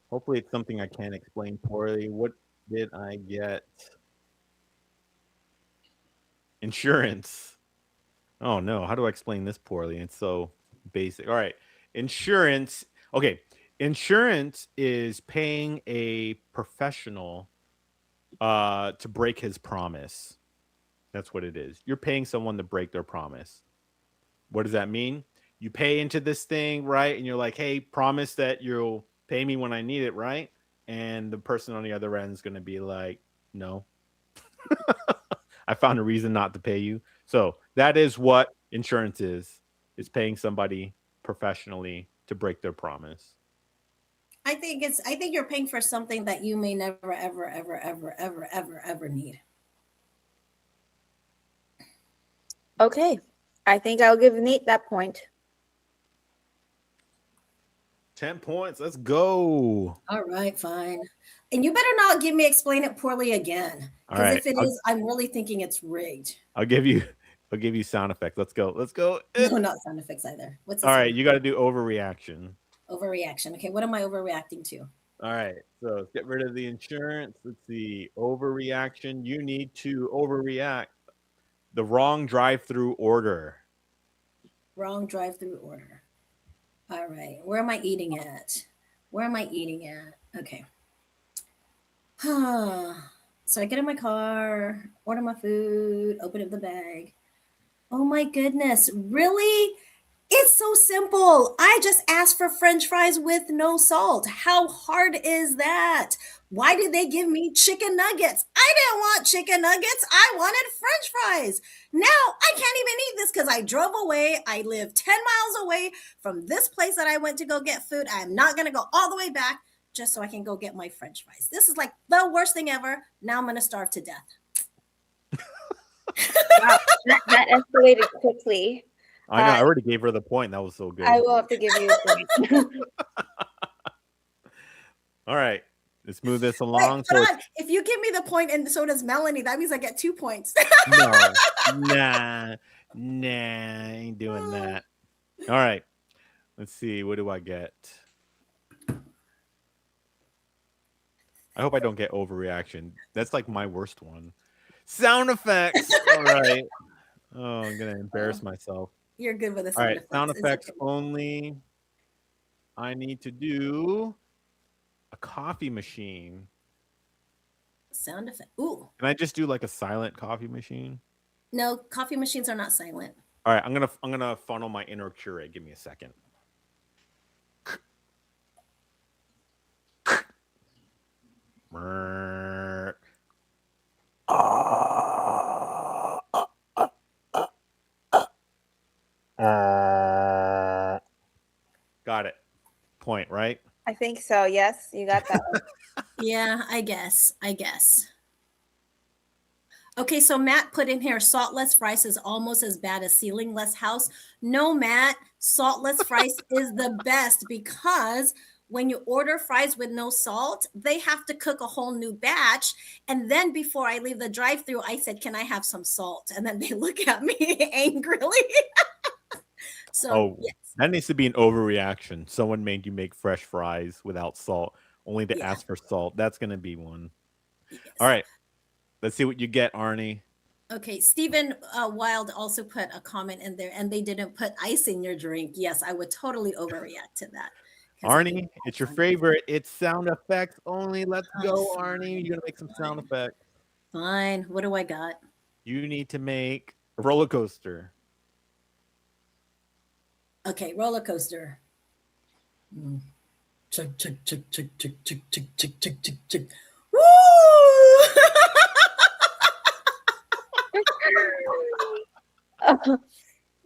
Speaker 2: Hopefully, it's something I can't explain poorly. What did I get? Insurance. Oh no, how do I explain this poorly? It's so basic. All right. Insurance. Okay. Insurance is paying a professional to break his promise. That's what it is. You're paying someone to break their promise. What does that mean? You pay into this thing, right? And you're like, hey, promise that you'll pay me when I need it, right? And the person on the other end is going to be like, no. I found a reason not to pay you. So that is what insurance is paying somebody professionally to break their promise.
Speaker 3: I think you're paying for something that you may never, ever need.
Speaker 4: Okay. I think I'll give Nate that point.
Speaker 2: 10 points. Let's go.
Speaker 3: All right, fine. And you better not give me explain it poorly again.
Speaker 2: All
Speaker 3: Because
Speaker 2: right.
Speaker 3: if it is, I'm really thinking it's rigged.
Speaker 2: I'll give you sound effects. Let's go.
Speaker 3: No, not sound effects either. What's
Speaker 2: all right? You got to do overreaction.
Speaker 3: Overreaction. Okay, what am I overreacting to?
Speaker 2: All right. So let's get rid of the insurance. Let's see. Overreaction. You need to overreact. The wrong drive-through order.
Speaker 3: Wrong drive-through order. All right. Where am I eating at? Okay. So I get in my car, order my food, open up the bag. Oh my goodness. Really? It's so simple. I just asked for French fries with no salt. How hard is that? Why did they give me chicken nuggets? I didn't want chicken nuggets. I wanted French fries. Now I can't even eat this because I drove away. I live 10 miles away from this place that I went to go get food. I'm not going to go all the way back just so I can go get my French fries. This is like the worst thing ever. Now I'm going to starve to death.
Speaker 4: Wow, that escalated quickly.
Speaker 2: I know. I already gave her the point. That was so good.
Speaker 4: I will have to give you a point.
Speaker 2: All right. Let's move this along.
Speaker 3: Wait, hold on. If you give me the point and so does Melanie, that means I get 2 points.
Speaker 2: No. Nah, I ain't doing that. All right. Let's see. What do I get? I hope I don't get overreaction. That's like my worst one. Sound effects. All right. Oh, I'm going to embarrass myself.
Speaker 3: You're good with the
Speaker 2: sound effects. Sound
Speaker 3: It's
Speaker 2: effects
Speaker 3: okay.
Speaker 2: only. I need to do a coffee machine.
Speaker 3: Sound effect. Ooh.
Speaker 2: Can I just do like a silent coffee machine?
Speaker 3: No, coffee machines are not silent.
Speaker 2: All right, I'm gonna funnel my inner Keurig. Give me a second. Got it. Point, right?
Speaker 4: I think so. Yes, you got that one.
Speaker 3: Yeah, I guess. Okay, so Matt put in here saltless rice is almost as bad as ceilingless house. No, Matt, saltless rice is the best because when you order fries with no salt, they have to cook a whole new batch. And then before I leave the drive-thru, I said, "Can I have some salt?" And then they look at me angrily. So, yes.
Speaker 2: That needs to be an overreaction. Someone made you make fresh fries without salt, only to ask for salt. That's going to be one.
Speaker 3: Yes.
Speaker 2: All right. Let's see what you get, Arnie.
Speaker 3: Okay, Stephen Wild also put a comment in there, and they didn't put ice in your drink. Yes, I would totally overreact to that.
Speaker 2: Arnie, it's your favorite. It's sound effects only. Let's go, Arnie. You're going to make some sound effects.
Speaker 3: Fine. What do I got?
Speaker 2: You need to make a roller coaster.
Speaker 3: Okay, roller coaster. Chug, chug, chug, chug, chug, chug, chug, chug, chug, chug, chug. Woo!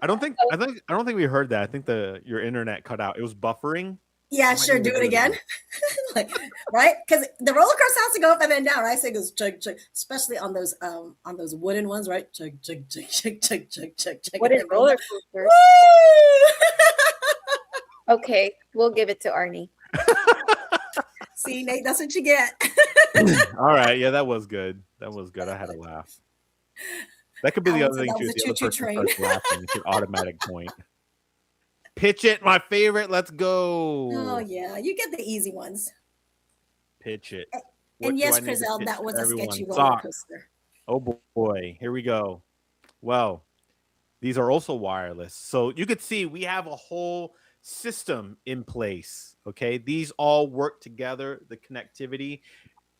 Speaker 2: I don't think we heard that. I think your internet cut out. It was buffering.
Speaker 3: Yeah, sure. Do it again. Like, right? Because the roller coaster has to go up and then down, right? So it goes chug chug, especially on those wooden ones, right? Chug chug chug chug chug chug chug chug.
Speaker 4: What
Speaker 3: and
Speaker 4: is
Speaker 3: then goes
Speaker 4: roller
Speaker 3: up.
Speaker 4: coaster?
Speaker 3: Woo!
Speaker 4: Okay, we'll give it to Arnie.
Speaker 3: See, Nate, that's what you get.
Speaker 2: All right. Yeah, that was good. That was good. I had a laugh. That could be the
Speaker 3: Alan
Speaker 2: other
Speaker 3: said
Speaker 2: thing
Speaker 3: that
Speaker 2: too.
Speaker 3: was a
Speaker 2: The other
Speaker 3: choo-choo
Speaker 2: person
Speaker 3: train.
Speaker 2: starts laughing. It's an automatic point. Pitch it, my favorite. Let's go.
Speaker 3: Oh yeah, you get the easy ones.
Speaker 2: Pitch it.
Speaker 3: And
Speaker 2: What do
Speaker 3: yes,
Speaker 2: I need to
Speaker 3: Chriselle,
Speaker 2: pitch
Speaker 3: that
Speaker 2: to
Speaker 3: was a
Speaker 2: everyone?
Speaker 3: sketchy roller
Speaker 2: Socks.
Speaker 3: coaster.
Speaker 2: Oh boy, here we go. Well, these are also wireless. So you could see we have a whole system in place. Okay. These all work together, the connectivity.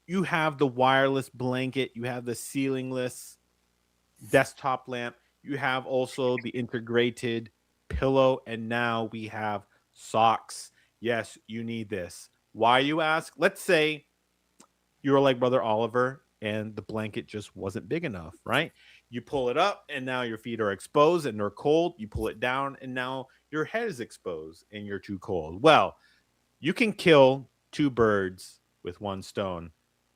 Speaker 2: You have the wireless blanket, you have the ceilingless desktop lamp, you have also the integrated pillow, and now we have socks. Yes, you need this. Why, you ask? Let's say you were like Brother Oliver and the blanket just wasn't big enough, right? You pull it up and now your feet are exposed and they're cold. You pull it down and now your head is exposed and you're too cold. Well, you can kill two birds with one stone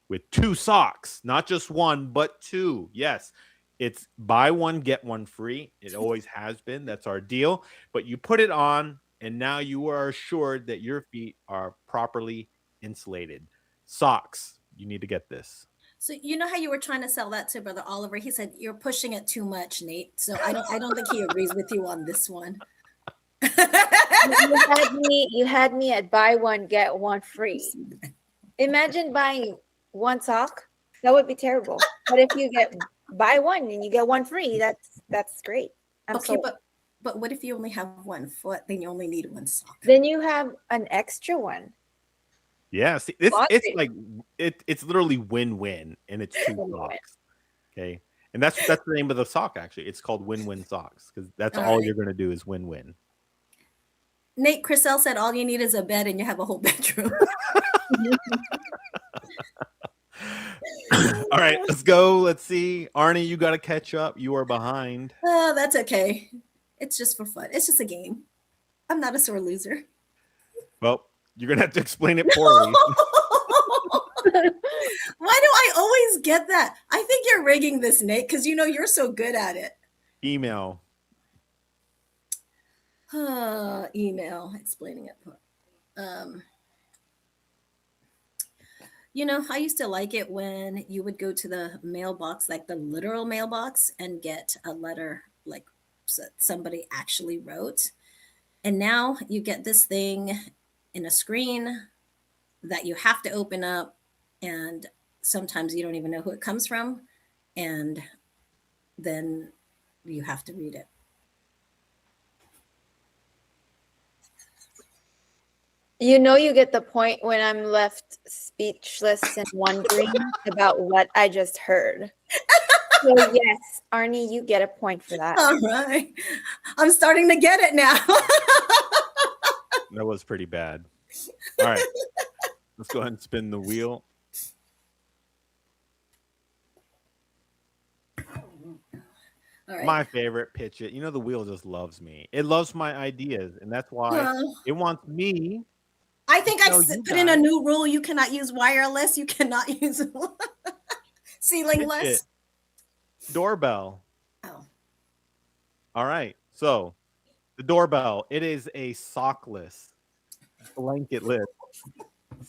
Speaker 2: with two socks, not just one, but two. Yes, it's buy one, get one free. It always has been. That's our deal. But you put it on and now you are assured that your feet are properly insulated. Socks. You need to get this.
Speaker 3: So you know how you were trying to sell that to Brother Oliver? He said you're pushing it too much, Nate. So I don't think he agrees with you on this one.
Speaker 4: You had me at buy one, get one free. Imagine buying one sock. That would be terrible. But if you get buy one and you get one free, that's great.
Speaker 3: Okay, but what if you only have 1 foot? Then you only need one sock.
Speaker 4: Then you have an extra one.
Speaker 2: Yeah, see, it's like it's literally win-win, and it's two socks. Okay, and that's the name of the sock. Actually, it's called win-win socks because that's all you're going to do is win-win.
Speaker 3: Nate, Chriselle said all you need is a bed and you have a whole bedroom.
Speaker 2: All right, let's go. Let's see, Arnie, you got to catch up. You are behind.
Speaker 3: Oh, that's okay. It's just for fun. It's just a game. I'm not a sore loser.
Speaker 2: Well, you're gonna have to explain it poorly.
Speaker 3: Why do I always get that? I think you're rigging this, Nate, because you know you're so good at it.
Speaker 2: Email.
Speaker 3: Email explaining it. You know, I used to like it when you would go to the mailbox, like the literal mailbox, and get a letter like somebody actually wrote. And now you get this thing in a screen that you have to open up, and sometimes you don't even know who it comes from, and then you have to read it.
Speaker 4: You know, you get the point when I'm left speechless and wondering about what I just heard. So yes, Arnie, you get a point for that.
Speaker 3: All right. I'm starting to get it now.
Speaker 2: That was pretty bad. All right, let's go ahead and spin the wheel.
Speaker 3: All right.
Speaker 2: My favorite, pitch it. You know, the wheel just loves me. It loves my ideas, and that's why it wants me.
Speaker 3: I think I
Speaker 2: No,
Speaker 3: put
Speaker 2: you
Speaker 3: in a
Speaker 2: guys.
Speaker 3: new rule. You cannot use wireless. You cannot use ceilingless.
Speaker 2: Pitch it. Doorbell.
Speaker 3: Oh,
Speaker 2: All right, so the doorbell. It is a sockless, blanketless,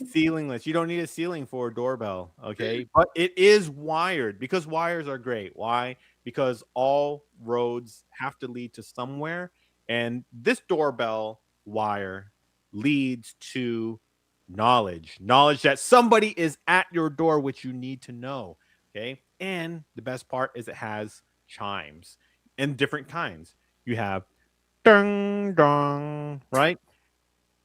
Speaker 2: ceilingless. You don't need a ceiling for a doorbell, okay? But it is wired because wires are great. Why? Because all roads have to lead to somewhere, and this doorbell wire leads to knowledge that somebody is at your door, which you need to know. Okay. And the best part is it has chimes and different kinds. You have ding dong, right?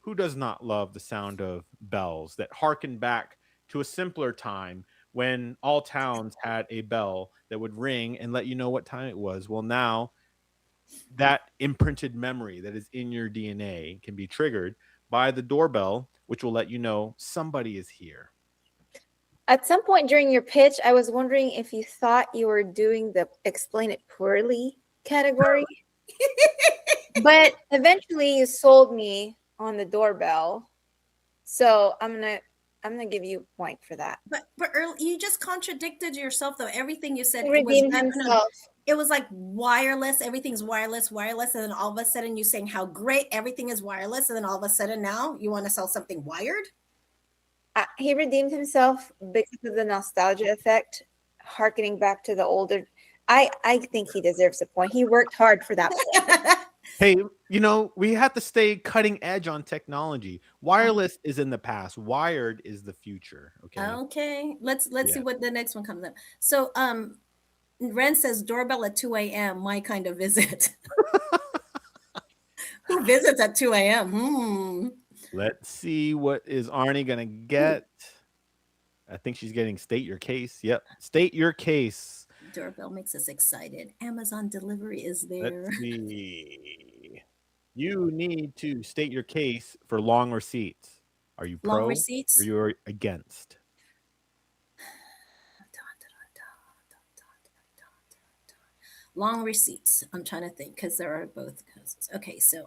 Speaker 2: Who does not love the sound of bells that harken back to a simpler time when all towns had a bell that would ring and let you know what time it was? Well, now that imprinted memory that is in your DNA can be triggered by the doorbell, which will let you know somebody is here.
Speaker 4: At some point during your pitch, I was wondering if you thought you were doing the explain it poorly category. But eventually you sold me on the doorbell. So I'm gonna give you a point for that.
Speaker 3: But early, you just contradicted yourself though. Everything you said,
Speaker 4: He
Speaker 3: it was
Speaker 4: redeemed himself.
Speaker 3: it was like wireless, everything's wireless, wireless, and then all of a sudden you saying how great everything is wireless, and then all of a sudden now you want to sell something wired.
Speaker 4: He redeemed himself because of the nostalgia effect, harkening back to the older. I think he deserves a point. He worked hard for that point.
Speaker 2: Hey, we have to stay cutting edge on technology. Wireless is in the past. Wired is the future. Okay.
Speaker 3: Okay, let's see
Speaker 2: Yeah.
Speaker 3: what the next one comes up. So Ren says doorbell at 2 a.m. My kind of visit. Who visits at 2 a.m.?
Speaker 2: Let's see what is Arnie gonna get. I think she's getting state your case. Yep. State your case.
Speaker 3: Doorbell makes us excited. Amazon delivery is there.
Speaker 2: Let's see. You need to state your case for long receipts. Are you
Speaker 3: Long
Speaker 2: pro
Speaker 3: receipts?
Speaker 2: or you're against?
Speaker 3: Long receipts. I'm trying to think because there are both cousins. Okay, so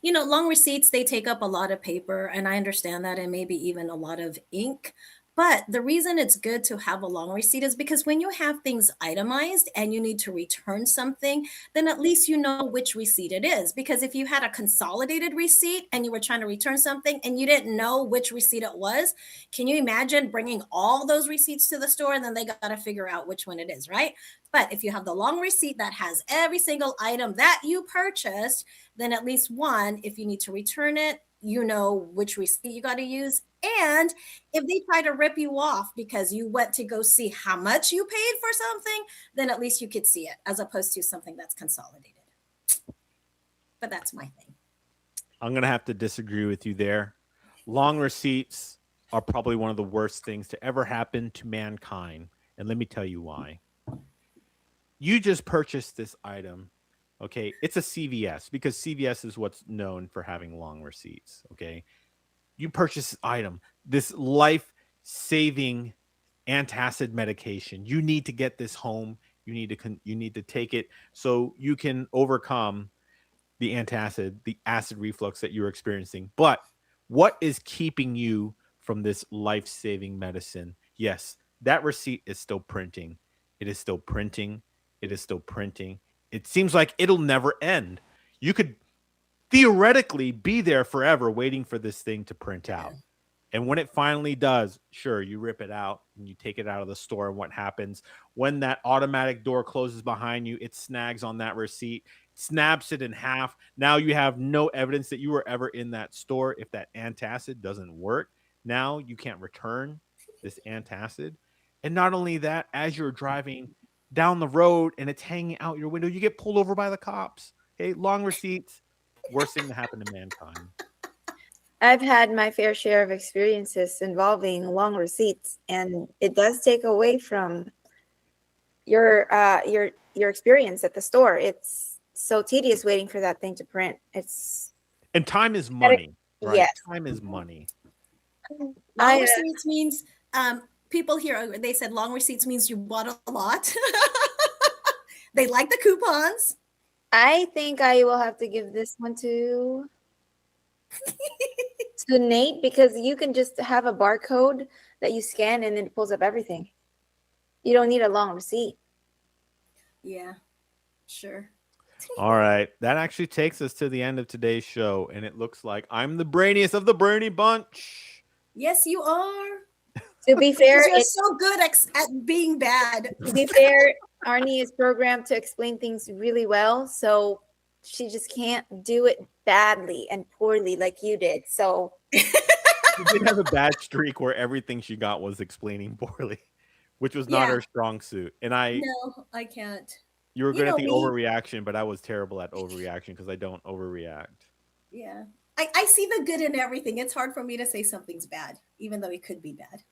Speaker 3: long receipts, they take up a lot of paper, and I understand that, and maybe even a lot of ink. But the reason it's good to have a long receipt is because when you have things itemized and you need to return something, then at least you know which receipt it is. Because if you had a consolidated receipt and you were trying to return something and you didn't know which receipt it was, can you imagine bringing all those receipts to the store and then they got to figure out which one it is, right? But if you have the long receipt that has every single item that you purchased, then at least one, if you need to return it, you know which receipt you got to use. And if they try to rip you off because you went to go see how much you paid for something, then at least you could see it as opposed to something that's consolidated. But that's my thing.
Speaker 2: I'm going to have to disagree with you there. Long receipts are probably one of the worst things to ever happen to mankind. And let me tell you why. You just purchased this item. Okay. It's a CVS because CVS is what's known for having long receipts. Okay. You purchase this item, this life-saving antacid medication. You need to get this home. You need to take it so you can overcome the antacid, the acid reflux that you're experiencing. But what is keeping you from this life-saving medicine? Yes, that receipt is still printing. It is still printing. It is still printing. It seems like it'll never end. You could theoretically be there forever waiting for this thing to print out. And when it finally does, sure, you rip it out and you take it out of the store. And what happens when that automatic door closes behind you? It snags on that receipt, snaps it in half. Now you have no evidence that you were ever in that store. If that antacid doesn't work, now you can't return this antacid. And not only that, as you're driving down the road and it's hanging out your window, you get pulled over by the cops. Okay, long receipts. Worst thing to happen to mankind.
Speaker 4: I've had my fair share of experiences involving long receipts, and it does take away from your experience at the store. It's so tedious waiting for that thing to print.
Speaker 2: And time is money, right?
Speaker 4: Yes.
Speaker 2: Time is money.
Speaker 3: Long receipts means people here, they said long receipts means you bought a lot. They like the coupons.
Speaker 4: I think I will have to give this one to Nate, because you can just have a barcode that you scan and it pulls up everything. You don't need a long receipt.
Speaker 3: Yeah, sure.
Speaker 2: All right. That actually takes us to the end of today's show. And it looks like I'm the brainiest of the Brainy Bunch.
Speaker 3: Yes, you are.
Speaker 4: To be fair,
Speaker 3: you're so good at being bad.
Speaker 4: To be fair, Arnie is programmed to explain things really well. So she just can't do it badly and poorly like you did. So
Speaker 2: She did have a bad streak where everything she got was explaining poorly, which was not her strong suit. And
Speaker 3: No, I can't.
Speaker 2: You were good at the overreaction, but I was terrible at overreaction because I don't overreact.
Speaker 3: Yeah. I see the good in everything. It's hard for me to say something's bad, even though it could be bad.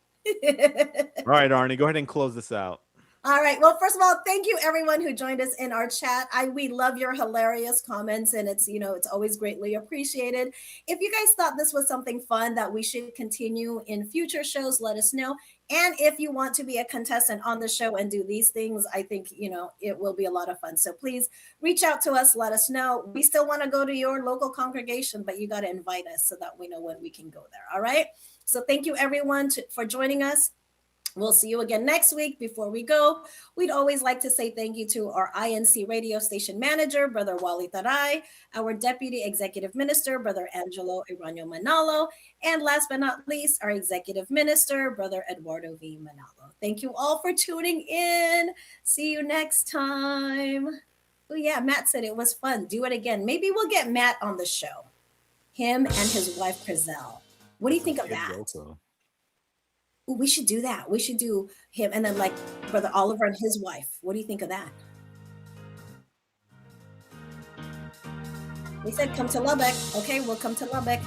Speaker 2: All right, Arnie, go ahead and close this out.
Speaker 3: All right. Well, first of all, thank you everyone who joined us in our chat. We love your hilarious comments, and it's always greatly appreciated. If you guys thought this was something fun that we should continue in future shows, let us know. And if you want to be a contestant on the show and do these things, I think it will be a lot of fun. So please reach out to us, let us know. We still want to go to your local congregation, but you got to invite us so that we know when we can go there. All right. So thank you everyone for joining us. We'll see you again next week. Before we go, we'd always like to say thank you to our INC radio station manager, Brother Wally Taray, our deputy executive minister, Brother Angelo Iranio Manalo, and last but not least, our executive minister, Brother Eduardo V. Manalo. Thank you all for tuning in. See you next time. Oh yeah, Matt said it was fun. Do it again. Maybe we'll get Matt on the show. Him and his wife, Crizel. What do you think of that? Ooh, we should do that. We should do him and then like Brother Oliver and his wife. What do you think of that? They said come to Lubbock. Okay, we'll come to Lubbock.